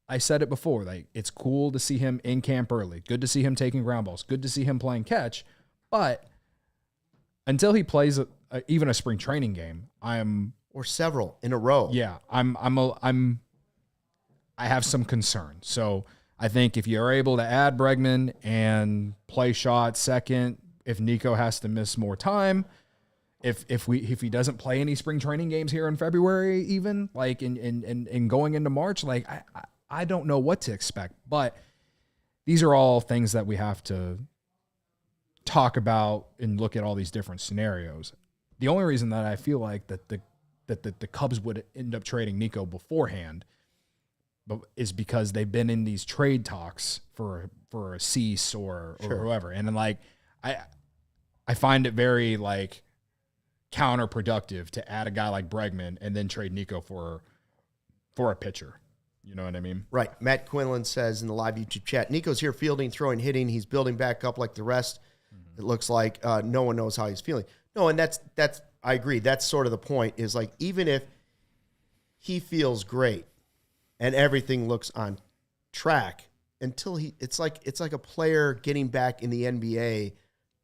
I said it before, it's cool to see him in camp early. Good to see him taking ground balls. Good to see him playing catch. But until he plays even a spring training game, or several in a row. Yeah, I have some concern. So I think if you're able to add Bregman and play Shot second, if Nico has to miss more time, if he doesn't play any spring training games here in February, even in going into March, I don't know what to expect. But these are all things that we have to talk about and look at all these different scenarios. The only reason that I feel like that the that the Cubs would end up trading Nico beforehand, but is because they've been in these trade talks for a Cease or whoever. And then like, I find it very like counterproductive to add a guy like Bregman and then trade Nico for a pitcher. You know what I mean? Right. Matt Quinlan says in the live YouTube chat, Nico's here fielding, throwing, hitting. He's building back up like the rest. It looks like no one knows how he's feeling. No, and that's I agree. That's sort of the point, is like, even if he feels great and everything looks on track, until it's like a player getting back in the NBA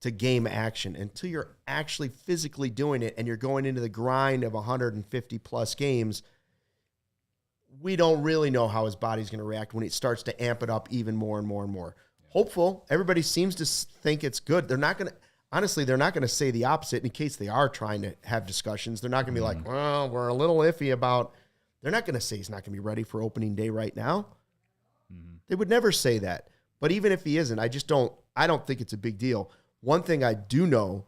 to game action, until you're actually physically doing it and you're going into the grind of 150 plus games. We don't really know how his body's going to react when it starts to amp it up even more and more and more. Hopeful. Everybody seems to think it's good. They're not going to, honestly, they're not going to say the opposite in case they are trying to have discussions. They're not going to be like, well, we're a little iffy about, they're not going to say he's not going to be ready for opening day right now. They would never say that. But even if he isn't, I don't think it's a big deal. One thing I do know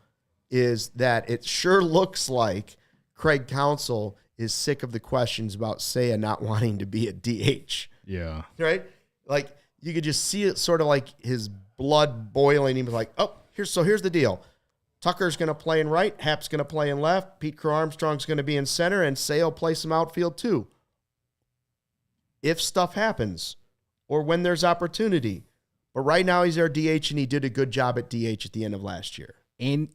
is that it sure looks like Craig Counsell is sick of the questions about Seiya not wanting to be a DH. Yeah. Right? Like, you could just see it sort of like his blood boiling. He was like, oh, here's the deal. Tucker's going to play in right. Hap's going to play in left. Pete Crow-Armstrong's going to be in center. And Seiya will play some outfield too. If stuff happens or when there's opportunity. But right now he's our DH, and he did a good job at DH at the end of last year. And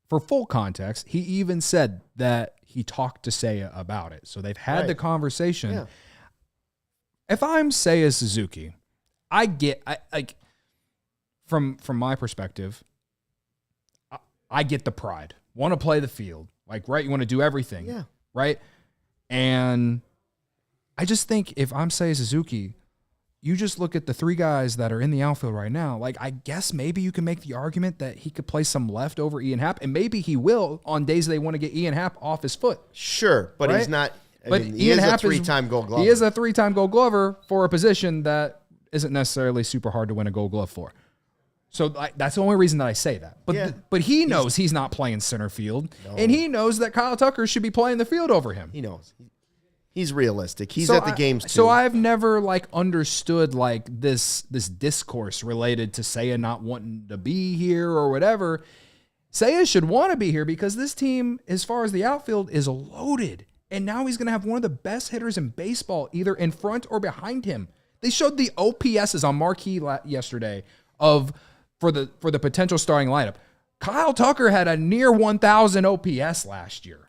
for full context, he even said that he talked to Seiya about it. So they've had the conversation. Yeah. If I'm Seiya Suzuki, I from my perspective, I get the pride. Want to play the field. Like, right, you want to do everything. Yeah. Right? And I just think if I'm Seiya Suzuki, you just look at the three guys that are in the outfield right now. Like, I guess maybe you can make the argument that he could play some left over Ian Happ, and maybe he will on days they want to get Ian Happ off his foot. Sure, but right? he's not. He is a three-time Gold Glover. He is a three-time Gold Glover for a position that isn't necessarily super hard to win a Gold Glove for. So that's the only reason that I say that. But he knows he's not playing center field, and he knows that Kyle Tucker should be playing the field over him. He knows. He's realistic. He's at the games too. So I've never understood this discourse related to Seiya not wanting to be here or whatever. Seiya should want to be here because this team, as far as the outfield, is loaded. And now he's going to have one of the best hitters in baseball, either in front or behind him. They showed the OPSs on Marquee yesterday for the potential starting lineup. Kyle Tucker had a near 1,000 OPS last year.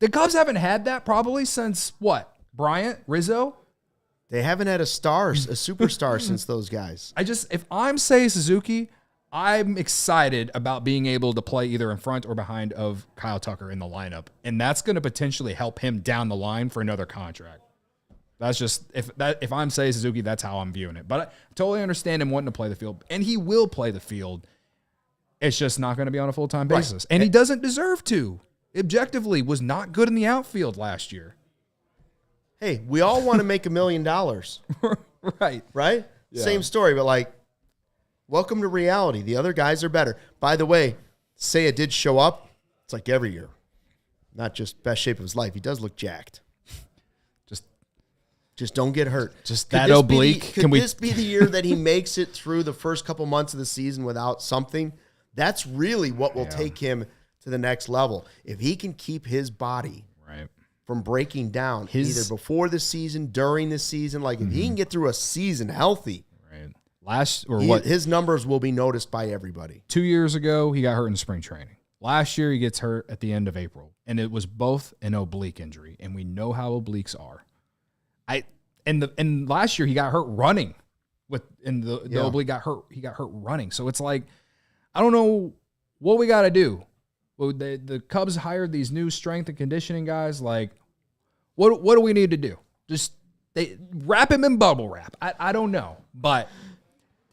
The Cubs haven't had that probably since what? Bryant, Rizzo? They haven't had a superstar since those guys. If I'm Seiya Suzuki, I'm excited about being able to play either in front or behind of Kyle Tucker in the lineup. And that's going to potentially help him down the line for another contract. That's just, if I'm Seiya Suzuki, that's how I'm viewing it. But I totally understand him wanting to play the field. And he will play the field. It's just not going to be on a full-time basis. Right. And he doesn't deserve to. Objectively, was not good in the outfield last year. Hey, we all want to make $1 million. Right? Yeah. Same story, but welcome to reality. The other guys are better. By the way, Seiya did show up. It's like every year. Not just best shape of his life. He does look jacked. Just don't get hurt. Just that oblique. Could this be the year that he makes it through the first couple months of the season without something? That's really what will take him to the next level. If he can keep his body from breaking down either before the season, during the season, if he can get through a season healthy, his numbers will be noticed by everybody. 2 years ago, he got hurt in spring training. Last year, he gets hurt at the end of April, and it was both an oblique injury, and we know how obliques are. And last year he got hurt running the oblique got hurt. He got hurt running. So it's I don't know what we got to do. Well, the Cubs hired these new strength and conditioning guys. What do we need to do? Just they wrap him in bubble wrap. I don't know, but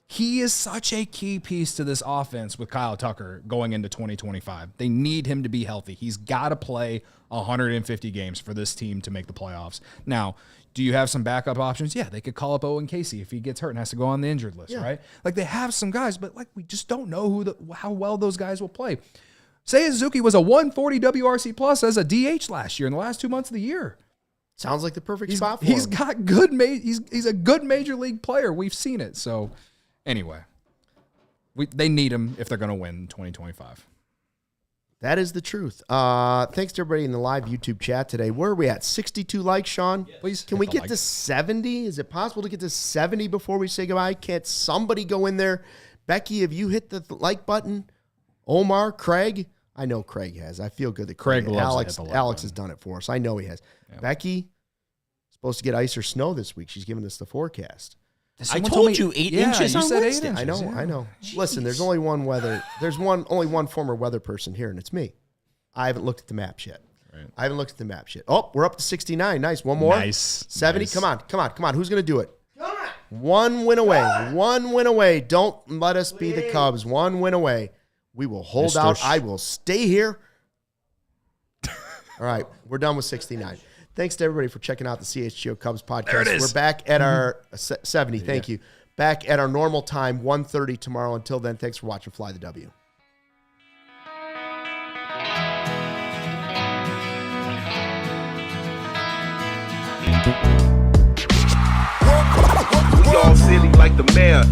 he is such a key piece to this offense with Kyle Tucker going into 2025. They need him to be healthy. He's got to play 150 games for this team to make the playoffs. Now, do you have some backup options? Yeah, they could call up Owen Casey if he gets hurt and has to go on the injured list, right? They have some guys, but we just don't know how well those guys will play. Seiya Suzuki was a 140 WRC plus as a DH last year in the last 2 months of the year. Sounds like the perfect spot for He's him. got good. He's a good major league player. We've seen it. So, anyway, they need him if they're going to win 2025. That is the truth. Thanks to everybody in the live YouTube chat today. Where are we at? 62 likes, Sean? Yes. Please. Can we get to 70? Is it possible to get to 70 before we say goodbye? Can't somebody go in there? Becky, have you hit the like button? Omar, Craig? I know Craig has. I feel good that Craig loves Alex has done it for us. I know he has. Yeah. Becky, supposed to get ice or snow this week. She's giving us the forecast. I told you 8 inches on Wednesday. 8 inches. I know. Jeez. Listen, there's only one weather. There's only one former weather person here, and it's me. I haven't looked at the maps yet. Right. Oh, we're up to 69. Nice. One more. Nice. 70. Nice. Come on. Who's going to do it? Come on. One win away. Don't let us be the Cubs. One win away. We will hold out. I will stay here. All right. We're done with 69. Thanks to everybody for checking out the CHGO Cubs podcast. There it is. We're back at our 70. Thank you. Back at our normal time, 1:30 tomorrow. Until then, thanks for watching Fly the W. We all silly like the mayor.